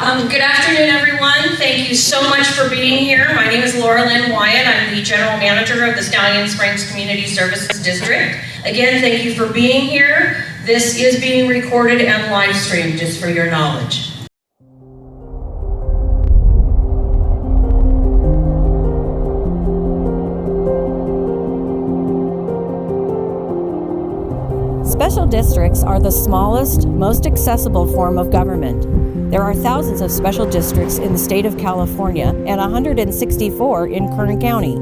Good afternoon, everyone. Thank you so much for being here. My name is Laura Lynn Wyatt. I'm the General Manager of the Stallion Springs Community Services District. Again, thank you for being here. This is being recorded and live streamed, just for your knowledge. Special districts are the smallest, most accessible form of government. There are thousands of special districts in the state of California and 164 in Kern County.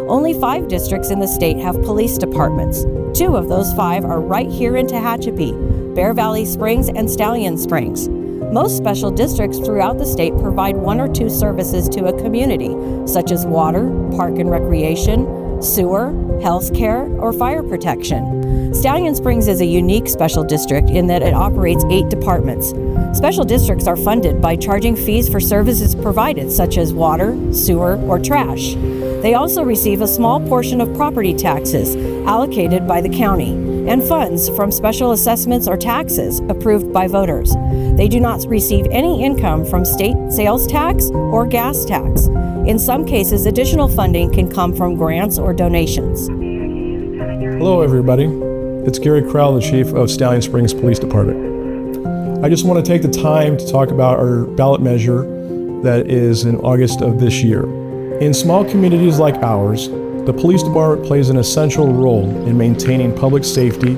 Only 5 districts in the state have police departments. 2 of those 5 are right here in Tehachapi, Bear Valley Springs and Stallion Springs. Most special districts throughout the state provide 1 or 2 services to a community, such as water, park and recreation, sewer, health care, or fire protection. Stallion Springs is a unique special district in that it operates 8 departments. Special districts are funded by charging fees for services provided, such as water, sewer, or trash. They also receive a small portion of property taxes allocated by the county and funds from special assessments or taxes approved by voters. They do not receive any income from state sales tax or gas tax. In some cases, additional funding can come from grants or donations. Hello, everybody. It's Gary Crowell, the Chief of Stallion Springs Police Department. I just want to take the time to talk about our ballot measure that is in August of this year. In small communities like ours, the police department plays an essential role in maintaining public safety,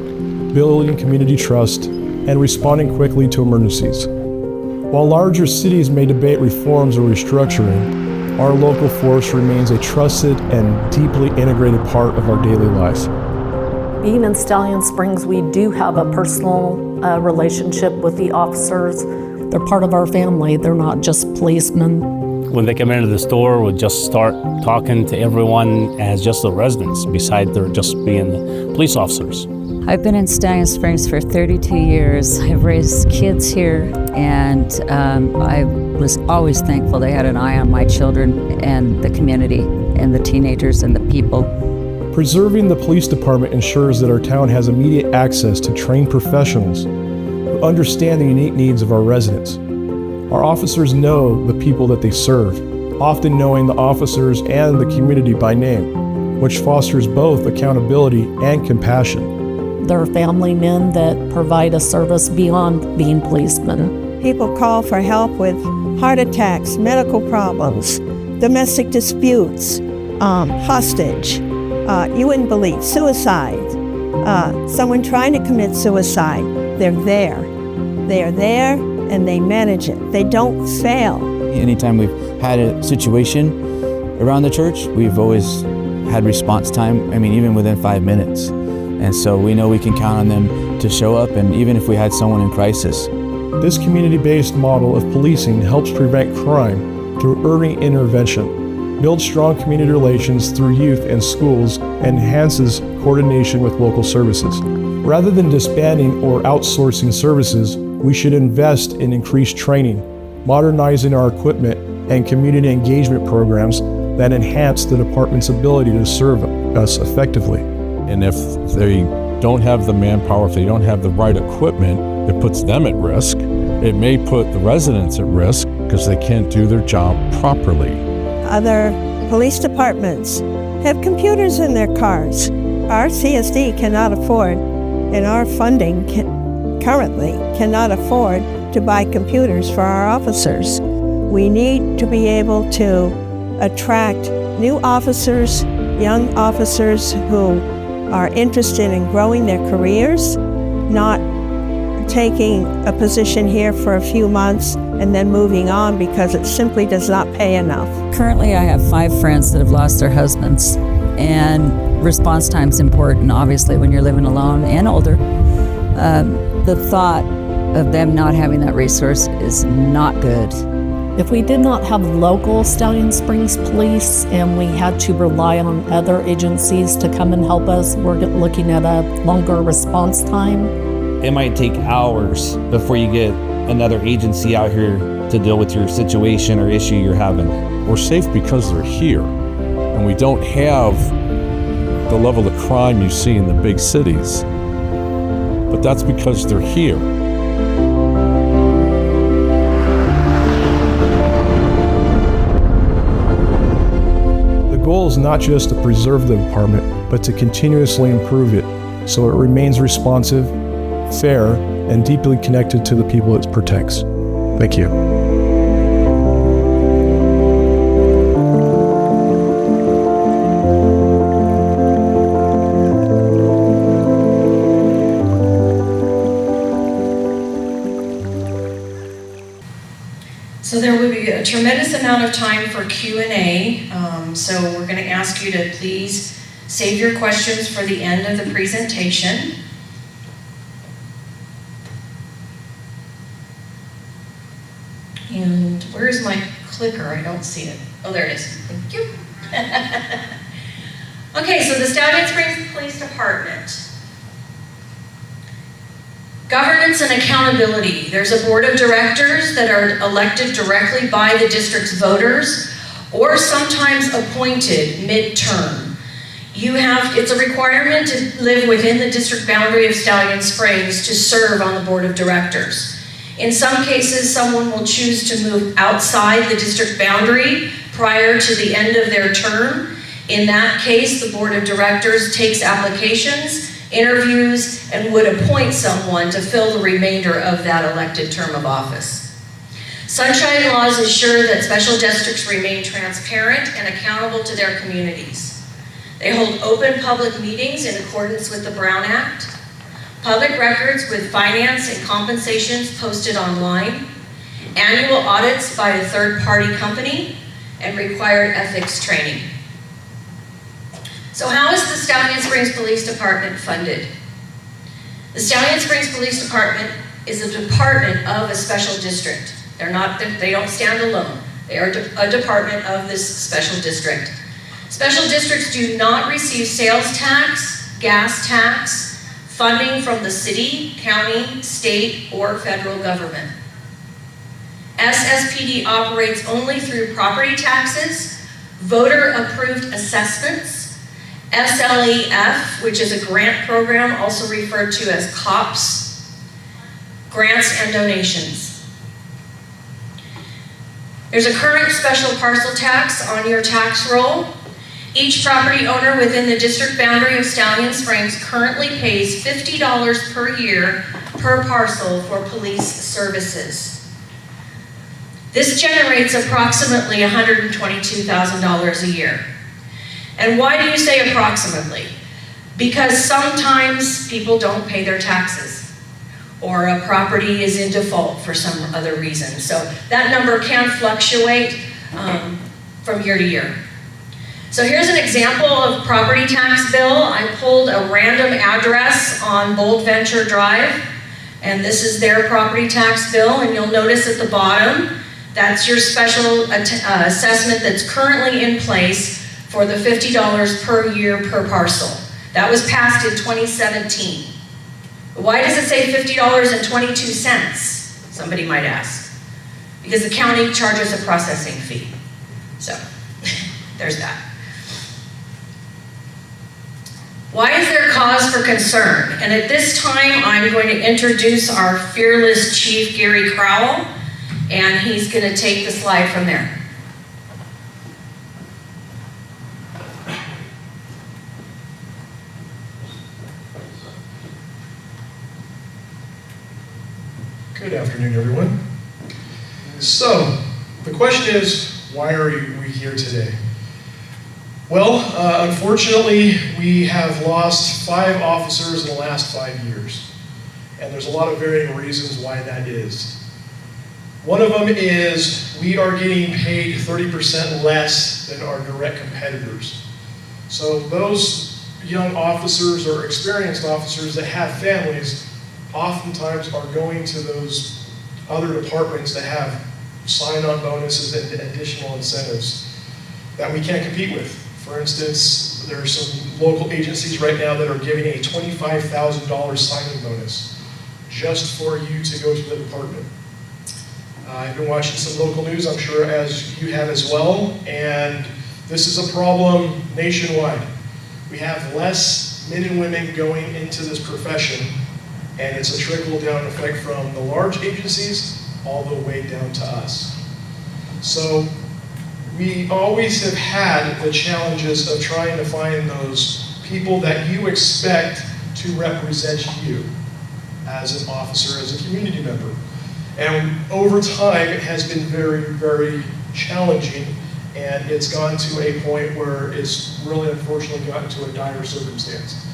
building community trust, and responding quickly to emergencies. While larger cities may debate reforms or restructuring, our local force remains a trusted and deeply integrated part of our daily life. Being in Stallion Springs, we do have a personal relationship with the officers. They're part of our family. They're not just policemen. When they come into the store, we'll just start talking to everyone as just the residents, besides they're just being the police officers. I've been in Stallion Springs for 32 years. I've raised kids here, and I was always thankful they had an eye on my children and the community and the teenagers and the people. Preserving the police department ensures that our town has immediate access to trained professionals who understand the unique needs of our residents. Our officers know the people that they serve, often knowing the officers and the community by name, which fosters both accountability and compassion. They're family men that provide a service beyond being policemen. People call for help with heart attacks, medical problems, domestic disputes, hostage. You wouldn't believe suicide. Someone trying to commit suicide. They're there. They're there and they manage it. They don't fail. Anytime we've had a situation around the church, we've always had response time, even within 5 minutes. And so we know we can count on them to show up, and even if we had someone in crisis. This community-based model of policing helps prevent crime through early intervention, builds strong community relations through youth and schools, and enhances coordination with local services. Rather than disbanding or outsourcing services, we should invest in increased training, modernizing our equipment, and community engagement programs that enhance the department's ability to serve us effectively. And if they don't have the manpower, if they don't have the right equipment, it puts them at risk. It may put the residents at risk because they can't do their job properly. Other police departments have computers in their cars. Our CSD cannot afford, and our funding currently cannot afford to buy computers for our officers. We need to be able to attract new officers, young officers who are interested in growing their careers, not taking a position here for a few months and then moving on because it simply does not pay enough. Currently, I have 5 friends that have lost their husbands, and response time is important, obviously, when you're living alone and older. The thought of them not having that resource is not good. If we did not have local Stallion Springs police and we had to rely on other agencies to come and help us, we're looking at a longer response time. It might take hours before you get another agency out here to deal with your situation or issue you're having. We're safe because they're here, and we don't have the level of crime you see in the big cities, but that's because they're here. goal is not just to preserve the department, but to continuously improve it so it remains responsive, fair, and deeply connected to the people it protects. Thank you. So there will be a tremendous amount of time for Q&A. So we're going to ask you to please save your questions for the end of the presentation. And where's my clicker? I don't see it. Oh, there it is. Thank you. Okay, so the Stallion Springs Police Department. Governance and accountability. There's a board of directors that are elected directly by the district's voters or sometimes appointed mid-term. It's a requirement to live within the district boundary of Stallion Springs to serve on the board of directors. In some cases, someone will choose to move outside the district boundary prior to the end of their term. In that case, the board of directors takes applications, interviews, and would appoint someone to fill the remainder of that elected term of office. Sunshine laws ensure that special districts remain transparent and accountable to their communities. They hold open public meetings in accordance with the Brown Act, public records with finance and compensations posted online, annual audits by a third-party company, and required ethics training. So how is the Stallion Springs Police Department funded? The Stallion Springs Police Department is a department of a special district. They don't stand alone. They are a department of this special district. Special districts do not receive sales tax, gas tax, funding from the city, county, state, or federal government. SSPD operates only through property taxes, voter-approved assessments, SLEF, which is a grant program also referred to as COPS, grants and donations. There's a current special parcel tax on your tax roll. Each property owner within the district boundary of Stallion Springs currently pays $50 per year per parcel for police services. This generates approximately $122,000 a year. And why do you say approximately? Because sometimes people don't pay their taxes, or a property is in default for some other reason. So that number can fluctuate from year to year. So here's an example of property tax bill. I pulled a random address on Bold Venture Drive, and this is their property tax bill, and you'll notice at the bottom, that's your special assessment that's currently in place for the $50 per year per parcel. That was passed in 2017. Why does it say $50.22? Somebody might ask. Because the county charges a processing fee. So, there's that. Why is there cause for concern? And at this time, I'm going to introduce our fearless Chief, Gary Crowell, and he's going to take the slide from there. Good afternoon, everyone. So, the question is, why are we here today? Well, unfortunately, we have lost 5 officers in the last 5 years. And there's a lot of varying reasons why that is. One of them is we are getting paid 30% less than our direct competitors. So those young officers or experienced officers that have families oftentimes are going to those other departments that have sign-on bonuses and additional incentives that we can't compete with. For instance, there are some local agencies right now that are giving a $25,000 signing bonus just for you to go to the department. I've been watching some local news, I'm sure as you have as well, and this is a problem nationwide. We have less men and women going into this profession, and it's a trickle-down effect from the large agencies all the way down to us. So we always have had the challenges of trying to find those people that you expect to represent you as an officer, as a community member. And over time, it has been very, very challenging, and it's gone to a point where it's really unfortunately gotten to a dire circumstance.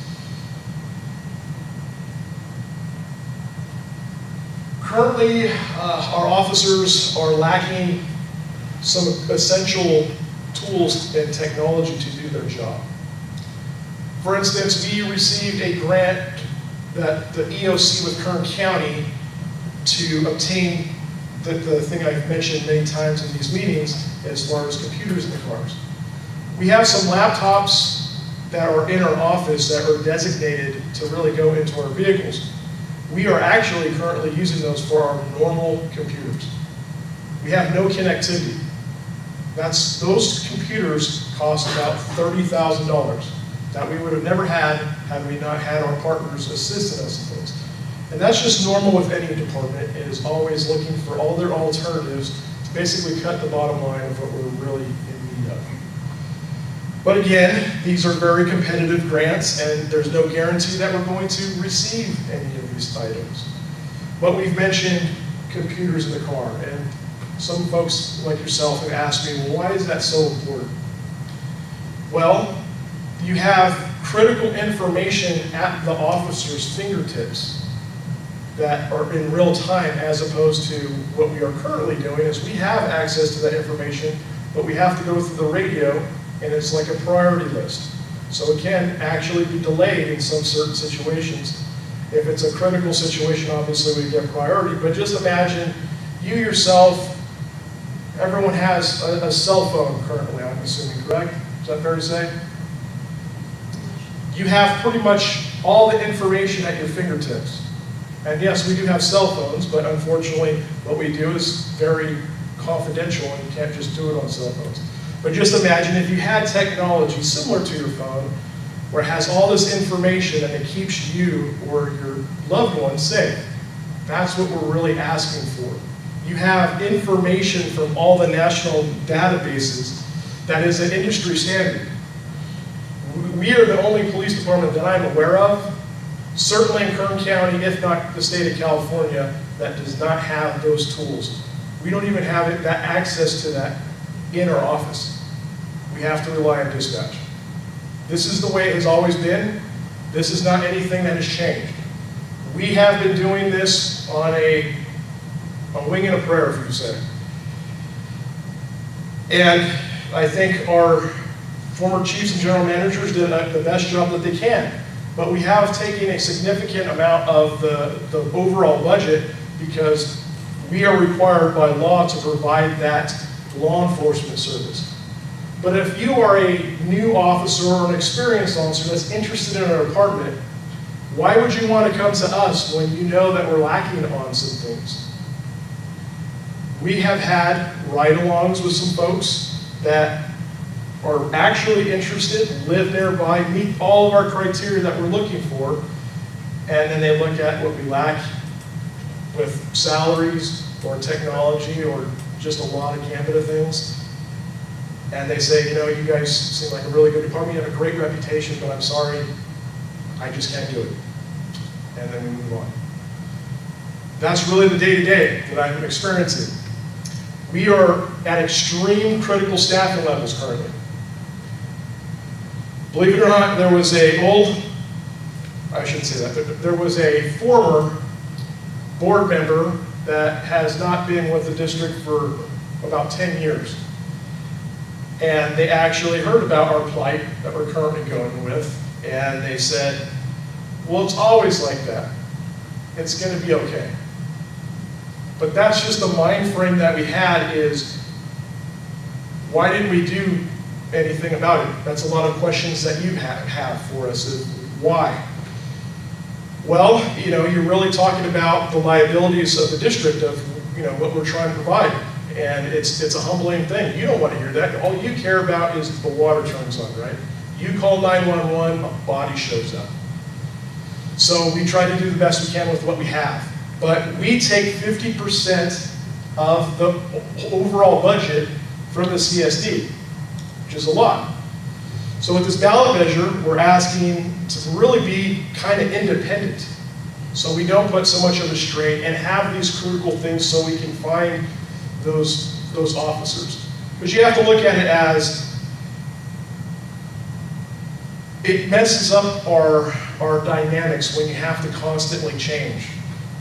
Currently, our officers are lacking some essential tools and technology to do their job. For instance, we received a grant that the EOC with Kern County to obtain the thing I've mentioned many times in these meetings as far as computers in the cars. We have some laptops that are in our office that are designated to really go into our vehicles. We are actually currently using those for our normal computers. We have no connectivity. Those computers cost about $30,000 that we would have never had we not had our partners assisting us in things. And that's just normal with any department. It is always looking for all their alternatives to basically cut the bottom line of what we're really in need of. But again, these are very competitive grants, and there's no guarantee that we're going to receive any of these items. But we've mentioned computers in the car, and some folks like yourself have asked me, well, why is that so important? Well, you have critical information at the officer's fingertips that are in real time, as opposed to what we are currently doing is we have access to that information, but we have to go through the radio, and it's like a priority list. So it can actually be delayed in some certain situations. If it's a critical situation, obviously we get priority, but just imagine you yourself, everyone has a cell phone currently, I'm assuming, correct? Is that fair to say? You have pretty much all the information at your fingertips. And yes, we do have cell phones, but unfortunately what we do is very confidential, and you can't just do it on cell phones. But just imagine if you had technology similar to your phone, where it has all this information and it keeps you or your loved ones safe. That's what we're really asking for. You have information from all the national databases that is an industry standard. We are the only police department that I'm aware of, certainly in Kern County, if not the state of California, that does not have those tools. We don't even have that access to that in our office. We have to rely on dispatch. This is the way it has always been. This is not anything that has changed. We have been doing this on a wing and a prayer, if you say. And I think our former chiefs and general managers did the best job that they can. But we have taken a significant amount of the overall budget because we are required by law to provide that law enforcement service. But if you are a new officer or an experienced officer that's interested in our department, why would you want to come to us when you know that we're lacking on some things? We have had ride-alongs with some folks that are actually interested, live nearby, meet all of our criteria that we're looking for, and then they look at what we lack with salaries or technology or just a lot of gambit of things. And they say, you know, you guys seem like a really good department, you have a great reputation, but I'm sorry, I just can't do it. And then we move on. That's really the day-to-day that I'm experiencing. We are at extreme critical staffing levels currently. Believe it or not, there was there was a former board member that has not been with the district for about 10 years. And they actually heard about our plight that we're currently going with, and they said, well, it's always like that. It's going to be okay. But that's just the mind frame that we had is, why didn't we do anything about it? That's a lot of questions that you have for us. Is why? Well, you know, you're really talking about the liabilities of the district of, you know, what we're trying to provide. And it's a humbling thing. You don't want to hear that. All you care about is the water turns on, right? You call 911, a body shows up. So we try to do the best we can with what we have. But we take 50% of the overall budget from the CSD, which is a lot. So with this ballot measure, we're asking to really be kind of independent, so we don't put so much of a strain and have these critical things so we can find those officers. Because you have to look at it as it messes up our dynamics when you have to constantly change.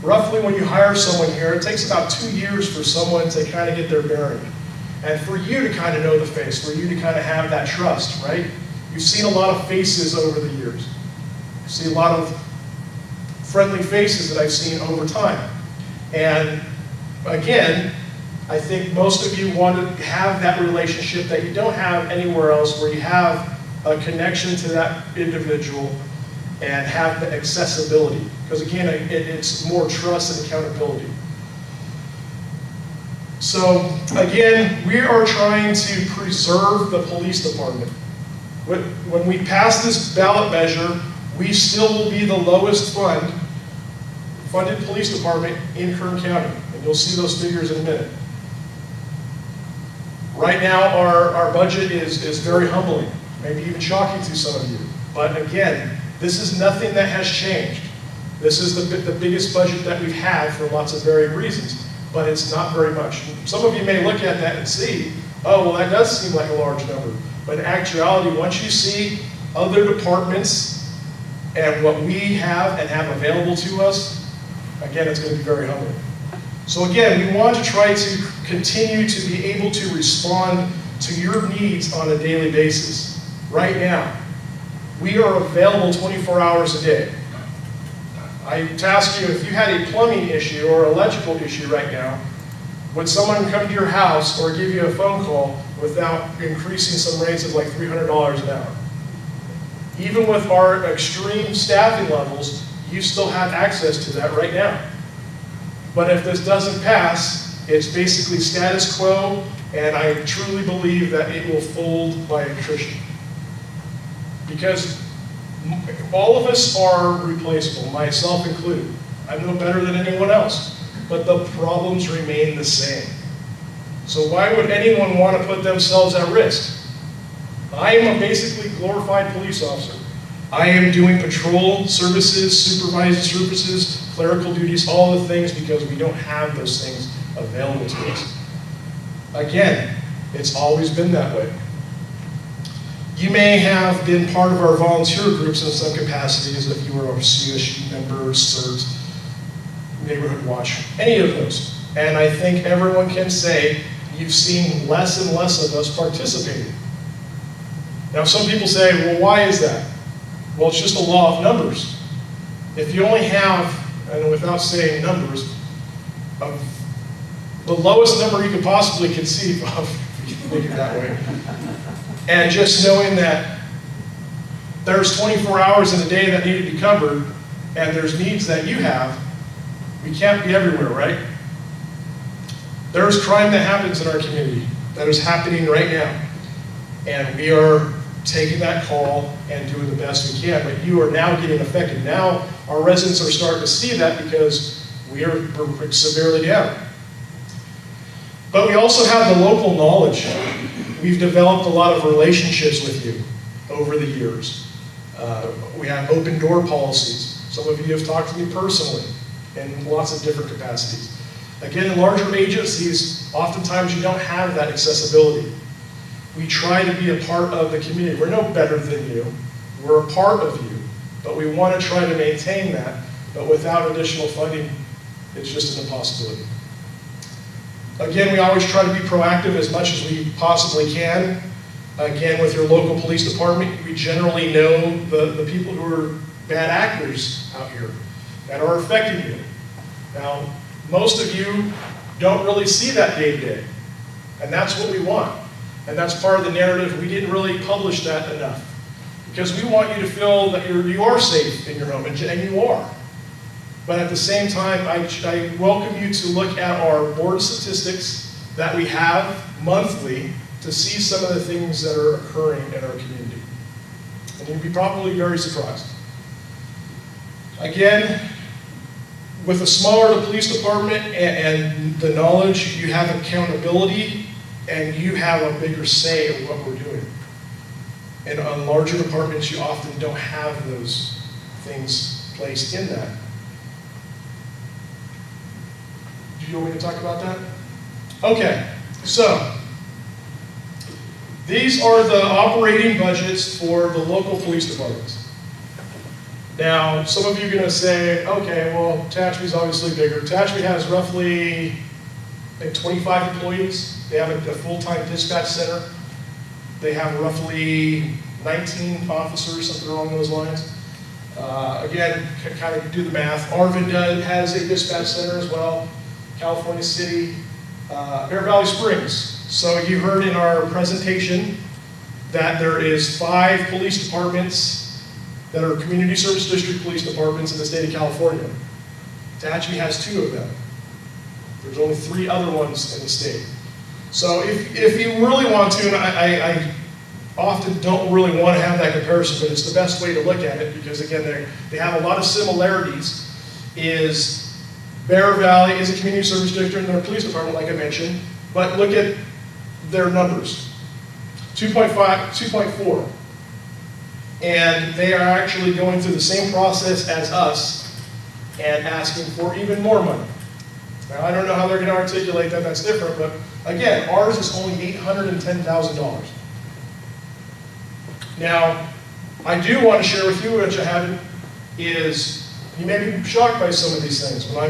Roughly when you hire someone here, it takes about 2 years for someone to kind of get their bearing. And for you to kind of know the face, for you to kind of have that trust, right? You've seen a lot of faces over the years. You see a lot of friendly faces that I've seen over time. And again, I think most of you want to have that relationship that you don't have anywhere else, where you have a connection to that individual and have the accessibility. Because again, it's more trust and accountability. So again, we are trying to preserve the police department. When we pass this ballot measure, we still will be the lowest funded police department in Kern County. And you'll see those figures in a minute. Right now, our budget is very humbling, maybe even shocking to some of you. But again, this is nothing that has changed. This is the biggest budget that we've had for lots of varying reasons, but it's not very much. Some of you may look at that and see, oh, well, that does seem like a large number. But in actuality, once you see other departments and what we have and have available to us, again, it's going to be very humbling. So again, we want to try to continue to be able to respond to your needs on a daily basis. Right now, we are available 24 hours a day. I task you, if you had a plumbing issue or electrical issue right now, would someone come to your house or give you a phone call without increasing some rates of like $300 an hour? Even with our extreme staffing levels, you still have access to that right now. But if this doesn't pass, it's basically status quo, and I truly believe that it will fold by attrition. Because all of us are replaceable, myself included. I'm no better than anyone else, but the problems remain the same. So why would anyone want to put themselves at risk? I am a basically glorified police officer. I am doing patrol services, supervising services, clerical duties, all the things, because we don't have those things available to us. Again, it's always been that way. You may have been part of our volunteer groups in some capacities, if you were a CSU member, CERT, Neighborhood Watch, any of those. And I think everyone can say you've seen less and less of us participating. Now some people say, well, why is that? Well, it's just a law of numbers. If you only have, and without saying numbers, the lowest number you could possibly conceive of, if you think it that way, and just knowing that there's 24 hours in a day that need to be covered, and there's needs that you have, we can't be everywhere, right? There's crime that happens in our community that is happening right now, and we are taking that call and doing the best we can, but you are now getting affected. Now our residents are starting to see that because we're severely down. But we also have the local knowledge. We've developed a lot of relationships with you over the years. We have open door policies. Some of you have talked to me personally in lots of different capacities. Again, in larger agencies, oftentimes you don't have that accessibility. We try to be a part of the community. We're no better than you. We're a part of you. But we want to try to maintain that. But without additional funding, it's just an impossibility. Again, we always try to be proactive as much as we possibly can. Again, with your local police department, we generally know the people who are bad actors out here that are affecting you. Now, most of you don't really see that day to day. And that's what we want. And that's part of the narrative. We didn't really publish that enough. Because we want you to feel that you are safe in your home, and you are. But at the same time, I welcome you to look at our board statistics that we have monthly to see some of the things that are occurring in our community. And you'll be probably very surprised. Again, with a smaller police department and the knowledge, you have accountability and you have a bigger say in what we're doing. And on larger departments, you often don't have those things placed in that. Do you want me to talk about that? Okay, so these are the operating budgets for the local police departments. Now, some of you are going to say, okay, well, Tehachapi's obviously bigger. Tehachapi has roughly, I think, 25 employees. They have a full-time dispatch center. They have roughly 19 officers, something along those lines. Again, kind of do the math. Arvin has a dispatch center as well. California City, Bear Valley Springs. So you heard in our presentation that there is 5 police departments that are community service district police departments in the state of California. Tehachapi has 2 of them. There's only 3 other ones in the state. So if you really want to, and I often don't really want to have that comparison, but it's the best way to look at it because again, they have a lot of similarities, is Bear Valley is a community service district and their police department, like I mentioned, but look at their numbers, 2.5, 2.4. And they are actually going through the same process as us and asking for even more money. Now, I don't know how they're going to articulate that, that's different, but again, ours is only $810,000. Now, I do want to share with you, which I haven't, is you may be shocked by some of these things, but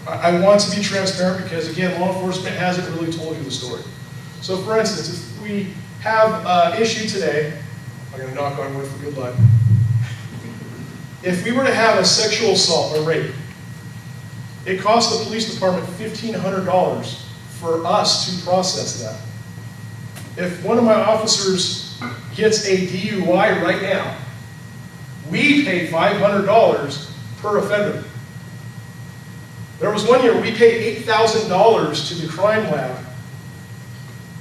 I want to be transparent because, again, law enforcement hasn't really told you the story. So, for instance, if we have an issue today, I'm going to knock on wood for good luck. If we were to have a sexual assault or rape, it costs the police department $1,500 for us to process that. If one of my officers gets a DUI right now, we pay $500 per offender. There was one year we paid $8,000 to the crime lab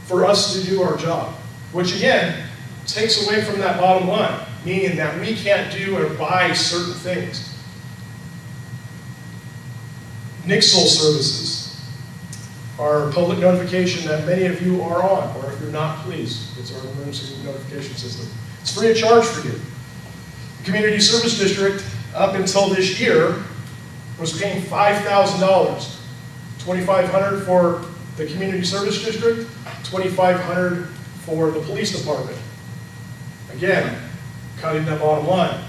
for us to do our job, which again takes away from that bottom line, meaning that we can't do or buy certain things. Nixle services are public notification that many of you are on, or if you're not, please, it's our emergency notification system. It's free of charge for you. The community service district, up until this year, was paying $5,000, $2,500 for the community service district, $2,500 for the police department. Again, cutting that bottom line.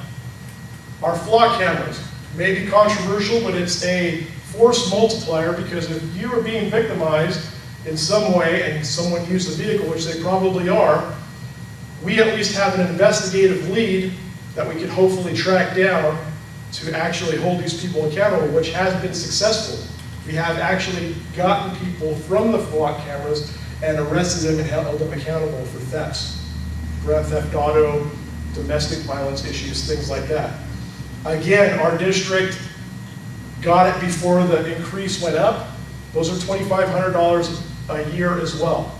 Our flock cameras may be controversial, but it's a force multiplier because if you are being victimized in some way and someone used the vehicle, which they probably are, we at least have an investigative lead that we can hopefully track down to actually hold these people accountable, which has been successful. We have actually gotten people from the flock cameras and arrested them and held them accountable for thefts, grand theft auto, domestic violence issues, things like that. Again, our district got it before the increase went up. Those are $2,500 a year as well.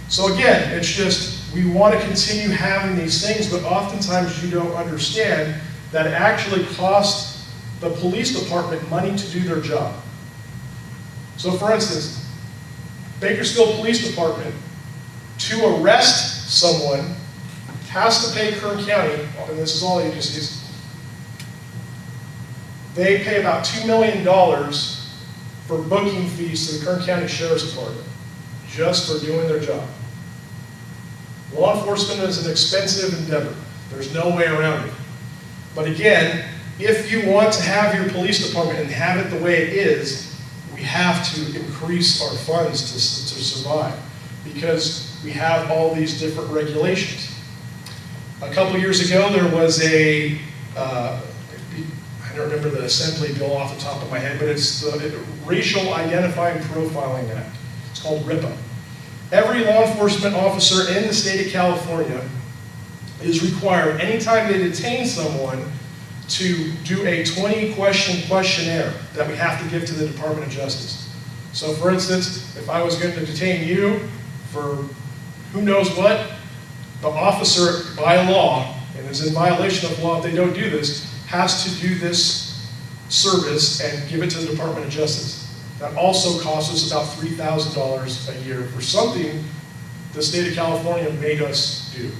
So again, it's just, we want to continue having these things, but oftentimes you don't understand that it actually costs the police department money to do their job. So for instance, Bakersfield Police Department, to arrest someone, has to pay Kern County, and this is all agencies, they pay about $2 million for booking fees to the Kern County Sheriff's Department, just for doing their job. Law enforcement is an expensive endeavor. There's no way around it. But again, if you want to have your police department and have it the way it is, we have to increase our funds to survive because we have all these different regulations. A couple years ago, there was a, I don't remember the assembly bill off the top of my head, but it's the Racial Identifying Profiling Act. It's called RIPA. Every law enforcement officer in the state of California is required, anytime they detain someone, to do a 20-question questionnaire that we have to give to the Department of Justice. So for instance, if I was going to detain you for who knows what, the officer, by law, and is in violation of law if they don't do this, has to do this service and give it to the Department of Justice. That also costs us about $3,000 a year for something the state of California made us do.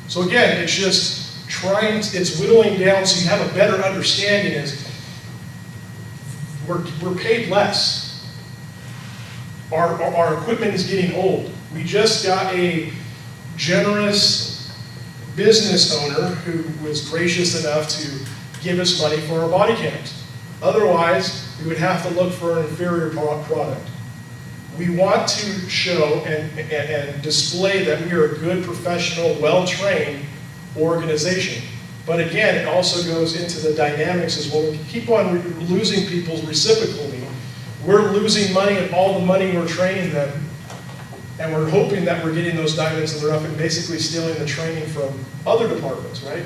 So again, it's just it's whittling down so you have a better understanding is we're paid less. Our equipment is getting old. We just got a generous business owner who was gracious enough to give us money for our body cams. Otherwise, we would have to look for an inferior product. We want to show and display that we are a good, professional, well-trained organization. But again, it also goes into the dynamics as well. We keep on losing people reciprocally. We're losing money and all the money we're training them, and we're hoping that we're getting those diamonds in the rough and basically stealing the training from other departments, right?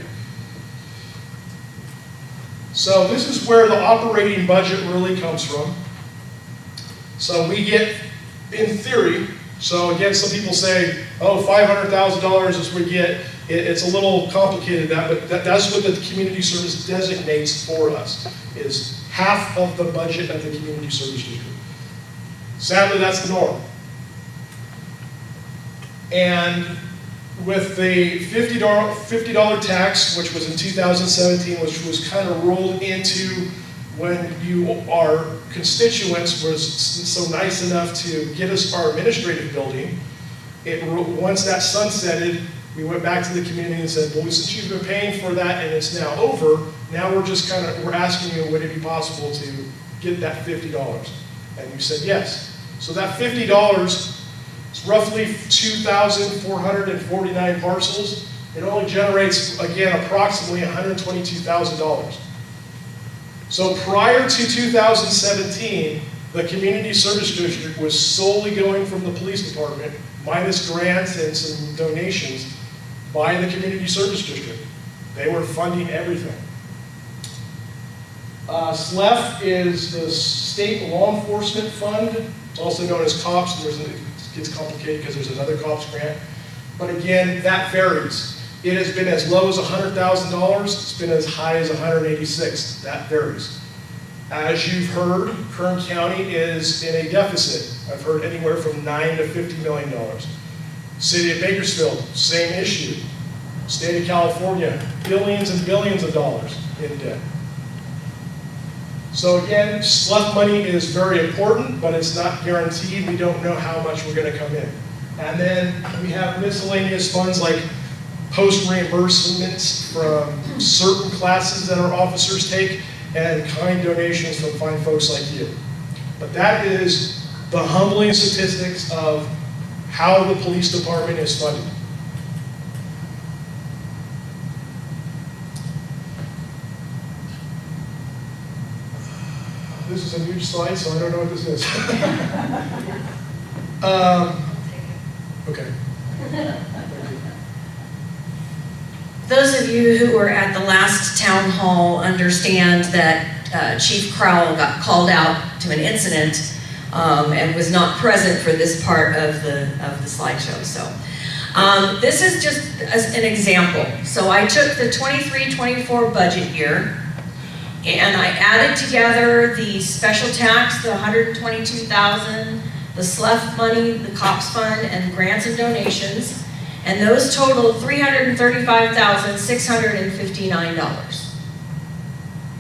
So this is where the operating budget really comes from. So we get, in theory, so again, some people say, oh, $500,000 is what we get. It's a little complicated, but that's what the community service designates for us, is half of the budget of the community service district. Sadly, that's the norm. And with the $50 tax, which was in 2017, which was kind of rolled into when our constituents was so nice enough to get us our administrative building, once that sunsetted, we went back to the community and said, well, since you've been paying for that and it's now over, now we're asking you, would it be possible to get that $50? And you said yes. So that $50 is roughly 2,449 parcels. It only generates, again, approximately $122,000. So prior to 2017, the community service district was solely going from the police department, minus grants and some donations, by the community service district. They were funding everything. SLEF is the State Law Enforcement Fund. It's also known as COPS. It gets complicated because there's another COPS grant. But again, that varies. It has been as low as $100,000. It's been as high as $186,000. That varies. As you've heard, Kern County is in a deficit. I've heard anywhere from $9 to $50 million. City of Bakersfield, same issue. State of California, billions and billions of dollars in debt. So again, SLEF money is very important, but it's not guaranteed. We don't know how much we're going to come in. And then we have miscellaneous funds like post reimbursements from certain classes that our officers take and kind donations from fine folks like you. But that is the humbling statistics of how the police department is funded. This is a huge slide, so I don't know what this is. Okay. Those of you who were at the last town hall understand that Chief Crowell got called out to an incident and was not present for this part of the slideshow. So this is just as an example. So I took the 23-24 budget year and I added together the special tax, the $122,000, the SLEF money, the COPS fund, and grants and donations. And those totaled $335,659.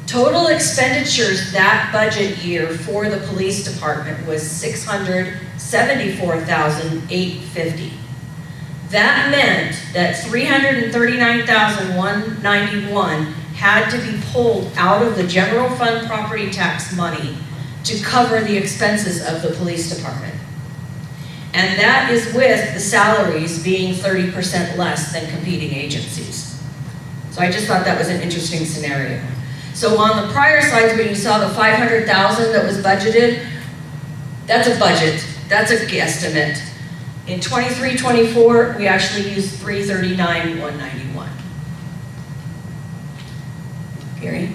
Total expenditures that budget year for the police department was $674,850. That meant that $339,191 had to be pulled out of the general fund property tax money to cover the expenses of the police department. And that is with the salaries being 30% less than competing agencies. So I just thought that was an interesting scenario. So on the prior slides when you saw the $500,000 that was budgeted, that's a budget, that's a guesstimate. In 23-24, we actually used $339,191. Gary?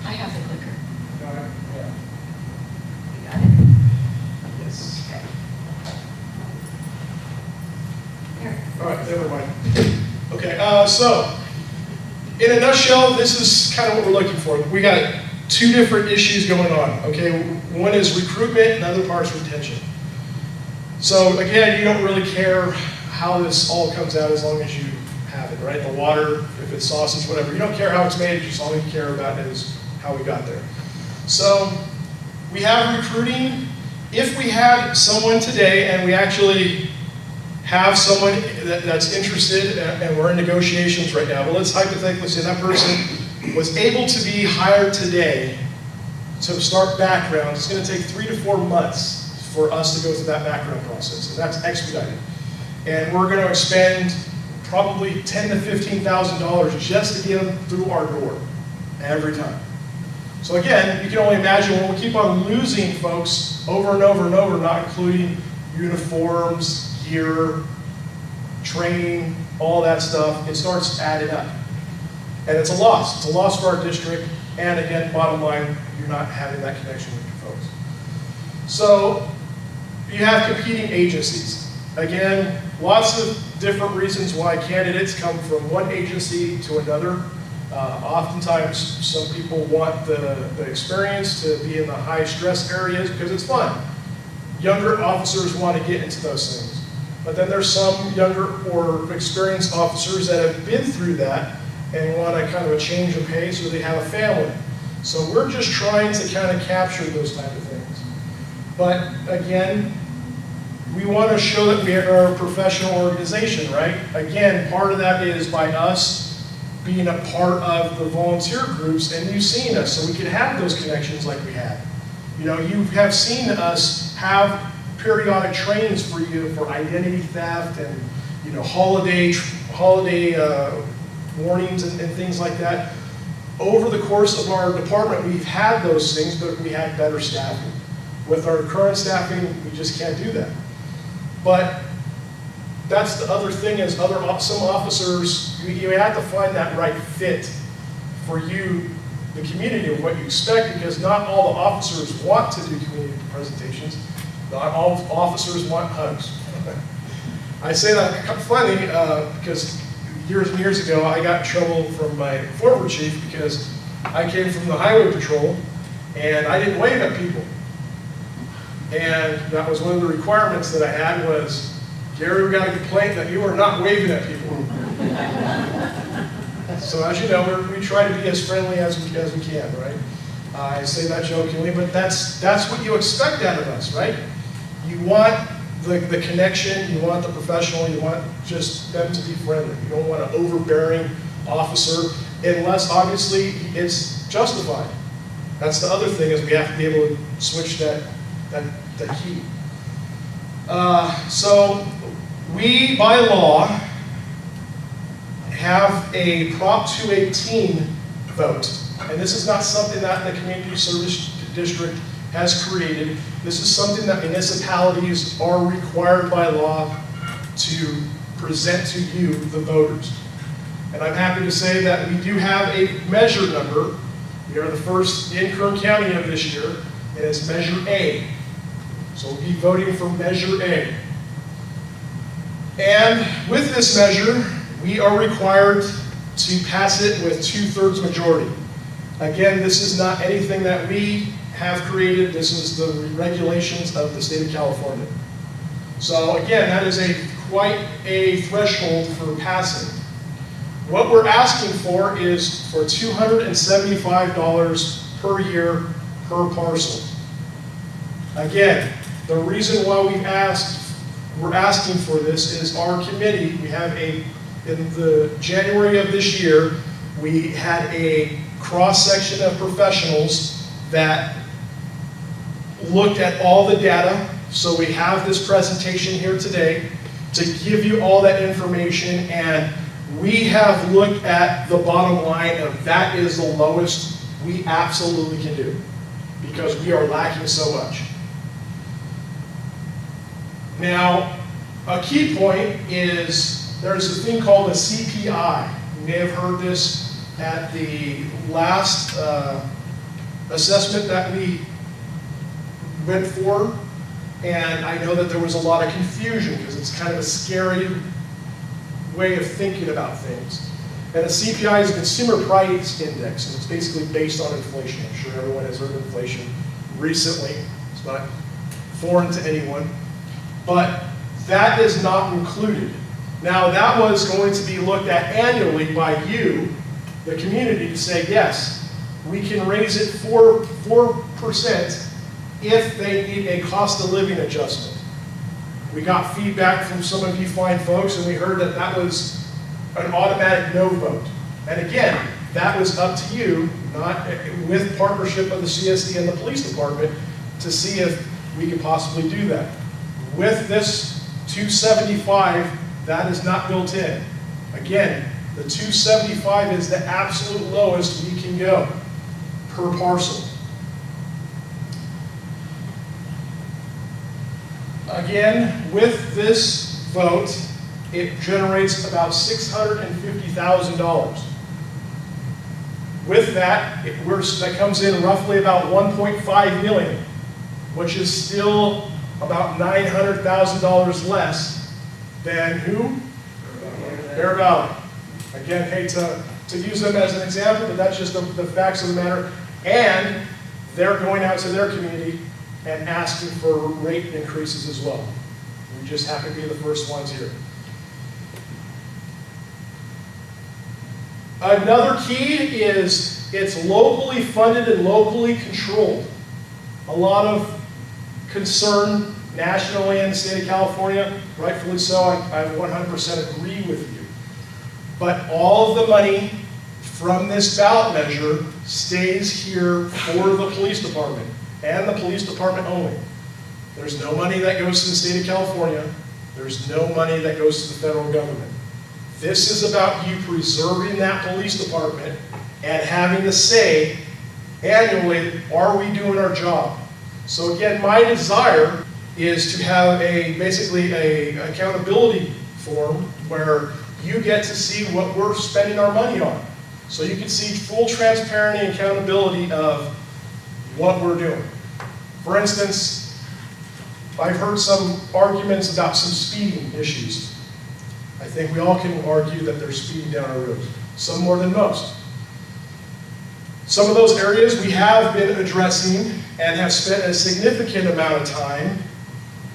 I have the clicker. You got it? Yes. Okay. Here. All right, never mind. Okay, So, in a nutshell, this is kind of what we're looking for. We got two different issues going on, okay? One is recruitment and the other part is retention. So again, you don't really care how this all comes out as long as you have it, right? The water, if it's sausage, whatever. You don't care how it's made, just all you care about is how we got there. So we have recruiting. If we had someone today and we actually have someone that's interested and we're in negotiations right now, but let's hypothetically say that person was able to be hired today to start background. It's going to take 3 to 4 months for us to go through that background process, and that's expedited. And we're going to expend probably $10,000 to $15,000 just to get them through our door every time. So again, you can only imagine when we keep on losing folks over and over and over, not including uniforms, gear, training, all that stuff, it starts adding up. And it's a loss. It's a loss for our district. And again, bottom line, you're not having that connection with your folks. So you have competing agencies. Again, lots of different reasons why candidates come from one agency to another. Oftentimes, some people want the experience to be in the high stress areas because it's fun. Younger officers want to get into those things. But then there's some younger or experienced officers that have been through that and want a kind of a change of pace, or they have a family. So we're just trying to kind of capture those type of things. But again, we want to show that we are a professional organization, right? Again, part of that is by us being a part of the volunteer groups and you seeing us so we can have those connections like we had. You know, you have seen us have periodic trainings for you for identity theft and, you know, holiday warnings and things like that. Over the course of our department, we've had those things, but we had better staffing. With our current staffing, we just can't do that. But that's the other thing is some officers, you have to find that right fit for you, the community, of what you expect, because not all the officers want to do community presentations. Not all officers want hugs. I say that funny because years and years ago, I got in trouble from my former chief because I came from the highway patrol and I didn't wave at people. And that was one of the requirements that I had was, Gary, we got a complaint that you are not waving at people. So as you know, we try to be as friendly as we can, right? I say that jokingly, but that's what you expect out of us, right? You want the connection, you want the professional, you want just them to be friendly. You don't want an overbearing officer unless obviously it's justified. That's the other thing is we have to be able to switch that key. So we, by law, have a Prop 218 vote. And this is not something that the Community Service District has created. This is something that municipalities are required by law to present to you, the voters. And I'm happy to say that we do have a measure number. We are the first in Kern County of this year, and it's Measure A. So we'll be voting for Measure A. And with this measure, we are required to pass it with 2/3 majority. Again, this is not anything that we have created. This is the regulations of the state of California. So again, that is quite a threshold for passing. What we're asking for is for $275 per year per parcel. Again, the reason why we're asking for this is our committee, in the January of this year, we had a cross-section of professionals that looked at all the data. So we have this presentation here today to give you all that information, and we have looked at the bottom line of that is the lowest we absolutely can do because we are lacking so much. Now, a key point is there's a thing called a CPI. You may have heard this at the last assessment that we went for, and I know that there was a lot of confusion because it's kind of a scary way of thinking about things. And a CPI is a consumer price index, and it's basically based on inflation. I'm sure everyone has heard of inflation recently. It's not foreign to anyone. But that is not included. Now, that was going to be looked at annually by you, the community, to say, yes, we can raise it 4% if they need a cost of living adjustment. We got feedback from some of you fine folks, and we heard that that was an automatic no vote. And again, that was up to you, not with partnership of the CSD and the police department, to see if we could possibly do that. With this 275, that is not built in. Again, the 275 is the absolute lowest we can go per parcel. Again, with this vote, it generates about $650,000. With that, that comes in roughly about $1.5 million, which is still about $900,000 less than who? Bear Valley. Again, hate to use them as an example, but that's just the facts of the matter. And they're going out to their community and asking for rate increases as well. We just happen to be the first ones here. Another key is it's locally funded and locally controlled. A lot of concern nationally in the state of California, rightfully so, I 100% agree with you. But all of the money from this ballot measure stays here for the police department, and the police department only. There's no money that goes to the state of California. There's no money that goes to the federal government. This is about you preserving that police department and having the say annually, are we doing our job? So again, my desire is to have basically a accountability form where you get to see what we're spending our money on. So you can see full transparency and accountability of what we're doing. For instance, I've heard some arguments about some speeding issues. I think we all can argue that there's speeding down our roads, some more than most. Some of those areas we have been addressing and have spent a significant amount of time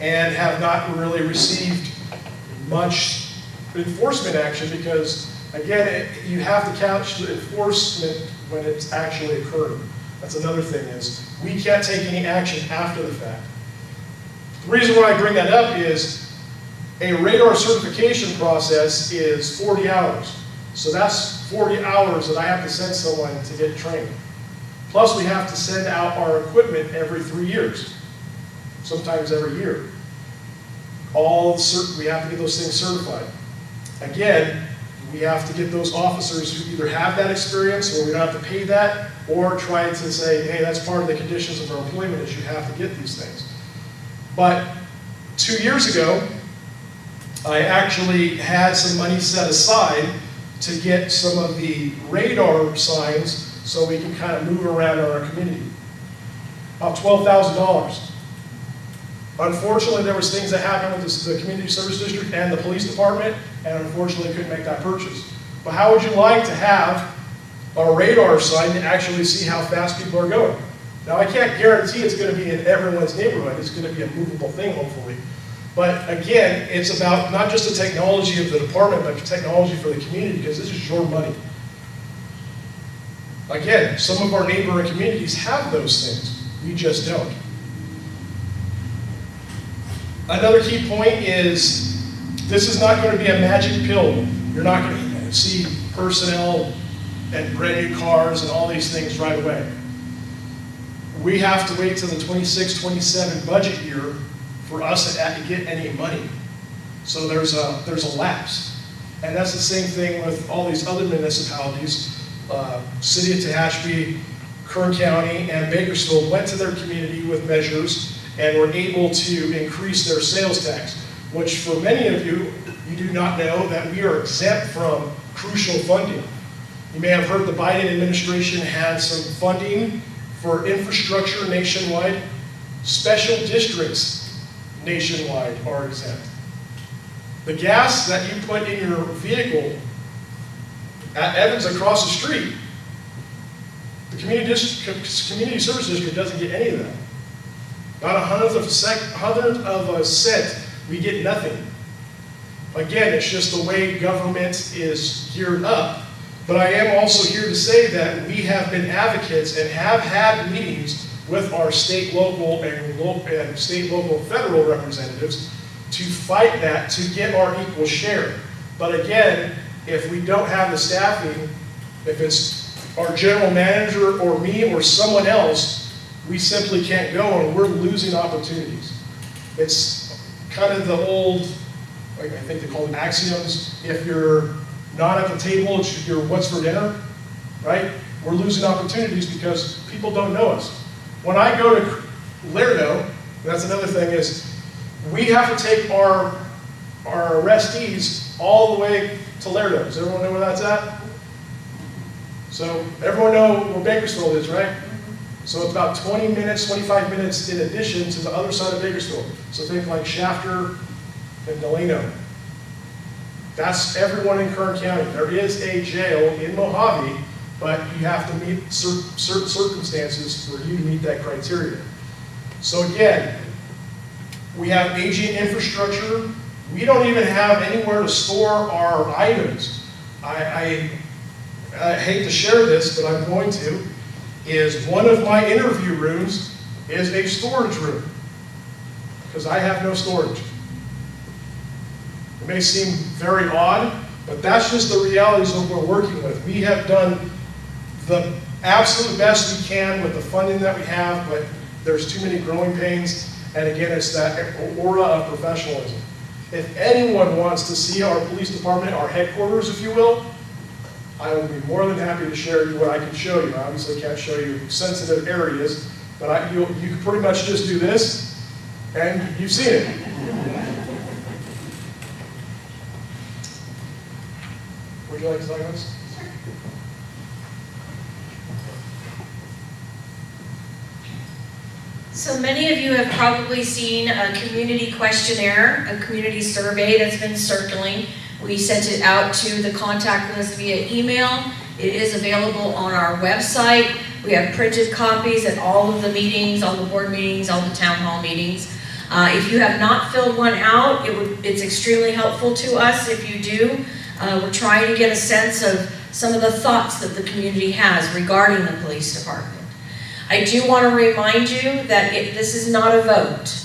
and have not really received much enforcement action because, again, you have to couch the enforcement when it's actually occurring. That's another thing is we can't take any action after the fact. The reason why I bring that up is a radar certification process is 40 hours. So that's 40 hours that I have to send someone to get trained. Plus we have to send out our equipment every 3 years, sometimes every year. We have to get those things certified. Again, we have to get those officers who either have that experience or we don't have to pay that, or try to say, hey, that's part of the conditions of our employment is you have to get these things. But 2 years ago, I actually had some money set aside to get some of the radar signs so we can kind of move around our community. About $12,000. Unfortunately, there was things that happened with the community service district and the police department, and unfortunately couldn't make that purchase. But how would you like to have a radar sign to actually see how fast people are going? Now, I can't guarantee it's going to be in everyone's neighborhood. It's going to be a movable thing, hopefully. But again, it's about not just the technology of the department, but technology for the community, because this is your money. Again, some of our neighboring communities have those things. We just don't. Another key point is this is not going to be a magic pill. You're not going to see personnel and brand new cars and all these things right away. We have to wait till the 26-27 budget year for us to get any money. So there's a lapse. And that's the same thing with all these other municipalities. City of Tehachapi, Kern County, and Bakersfield went to their community with measures and were able to increase their sales tax, which for many of you, you do not know that we are exempt from crucial funding. You may have heard the Biden administration had some funding for infrastructure nationwide. Special districts nationwide are exempt. The gas that you put in your vehicle at Evans across the street, the community service district doesn't get any of that. Not a hundredth of a cent, we get nothing. Again, it's just the way government is geared up. But I am also here to say that we have been advocates and have had meetings with our state, local, and federal representatives to fight that, to get our equal share. But again, if we don't have the staffing, if it's our general manager or me or someone else, we simply can't go, and we're losing opportunities. It's kind of the old, like I think they call them axioms. If you're not at the table, it's your what's for dinner, right? We're losing opportunities because people don't know us. When I go to Laredo, that's another thing, is we have to take our arrestees all the way to Laredo. Does everyone know where that's at? So everyone know where Bakersfield is, right? So it's about 20 minutes, 25 minutes in addition to the other side of Bakersfield. So think like Shafter and Delano. That's everyone in Kern County. There is a jail in Mojave, but you have to meet certain circumstances for you to meet that criteria. So again, we have aging infrastructure. We don't even have anywhere to store our items. I hate to share this, but I'm going to, is one of my interview rooms is a storage room, because I have no storage. It may seem very odd, but that's just the realities of what we're working with. We have done the absolute best we can with the funding that we have, but there's too many growing pains, and again, it's that aura of professionalism. If anyone wants to see our police department, our headquarters, if you will, I will be more than happy to share you what I can show you. I obviously can't show you sensitive areas, but you can pretty much just do this, and you've seen it. Would you like to talk about this? So many of you have probably seen a community questionnaire, a community survey that's been circling. We sent it out to the contact list via email. It is available on our website. We have printed copies at all of the meetings, all the board meetings, all the town hall meetings. If you have not filled one out, it's extremely helpful to us if you do. We're trying to get a sense of some of the thoughts that the community has regarding the police department. I do want to remind you that this is not a vote.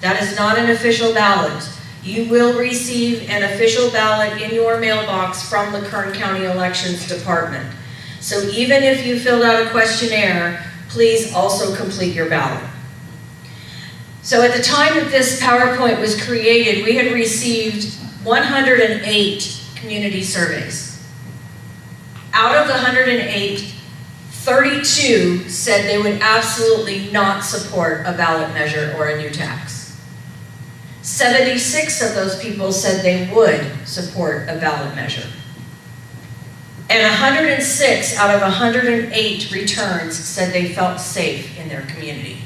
That is not an official ballot. You will receive an official ballot in your mailbox from the Kern County Elections Department. So even if you filled out a questionnaire, please also complete your ballot. So at the time that this PowerPoint was created, we had received 108 community surveys. Out of the 108, 32 said they would absolutely not support a ballot measure or a new tax. 76 of those people said they would support a ballot measure. And 106 out of 108 returns said they felt safe in their community.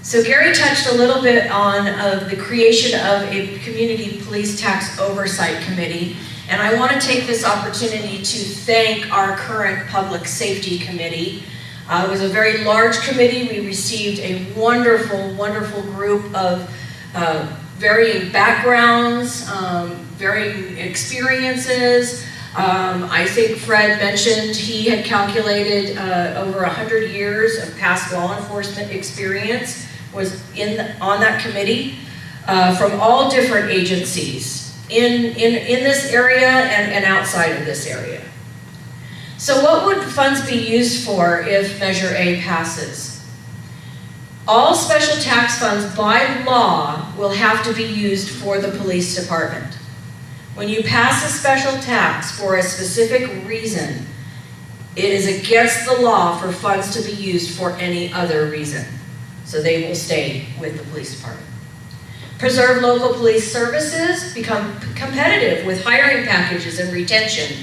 So Gary touched a little bit on the creation of a community police tax oversight committee, and I want to take this opportunity to thank our current public safety committee. It was a very large committee. We received a wonderful, wonderful group of varying backgrounds, varying experiences. I think Fred mentioned he had calculated over 100 years of past law enforcement experience was on that committee from all different agencies in this area and outside of this area. So what would funds be used for if Measure A passes? All special tax funds by law will have to be used for the police department. When you pass a special tax for a specific reason, it is against the law for funds to be used for any other reason. So they will stay with the police department. Preserve local police services, become competitive with hiring packages and retention.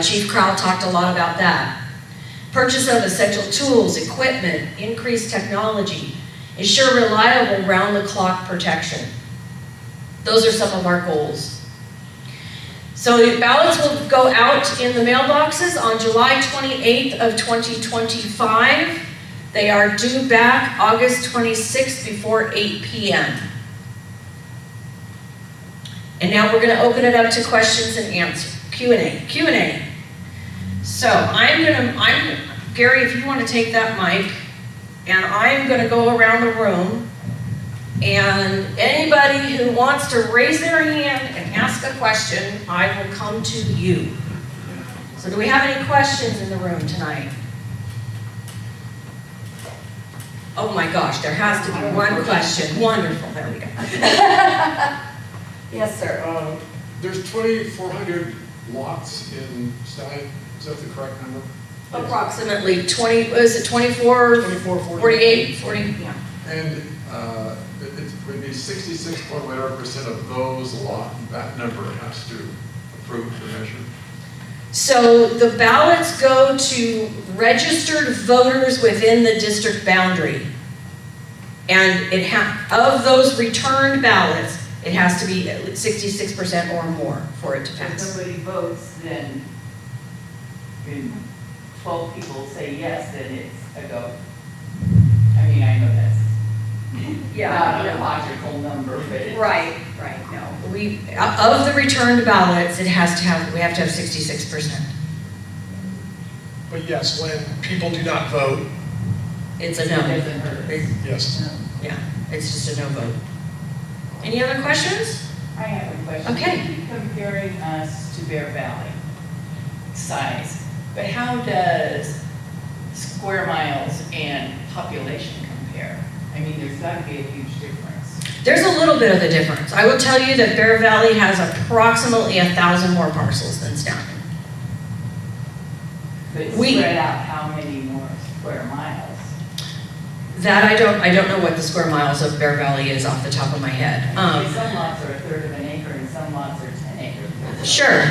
Chief Crowell talked a lot about that. Purchase of essential tools, equipment, increased technology, ensure reliable round-the-clock protection. Those are some of our goals. So the ballots will go out in the mailboxes on July 28th of 2025. They are due back August 26th before 8 p.m. And now we're going to open it up to questions and answers. Q&A. So Gary, if you want to take that mic, and I'm going to go around the room, and anybody who wants to raise their hand and ask a question, I will come to you. So do we have any questions in the room tonight? Oh my gosh, there has to be one question. Wonderful, there we go. Yes, sir. There's 2,400 lots in Stallion. Is that the correct number? Approximately 20, is it 24, 48, 40, yeah. And it would be 66.whatever% of those that number has to approve the measure. So the ballots go to registered voters within the district boundary. And of those returned ballots, it has to be at least 66% or more for it to pass. If nobody votes, then 12 people say yes, then it's a go. I mean, I know that's not a logical number, but it's... Right, no. Of the returned ballots, we have to have 66%. But yes, when people do not vote, it's a no. Yes. Yeah, it's just a no vote. Any other questions? I have a question. Okay. You're comparing us to Bear Valley size, but how does square miles and population compare? I mean, there's got to be a huge difference. There's a little bit of a difference. I will tell you that Bear Valley has approximately 1,000 more parcels than Stallion. But spread out how many more square miles? That I don't know what the square miles of Bear Valley is off the top of my head. Some lots are a third of an acre and some lots are 10 acres. Sure,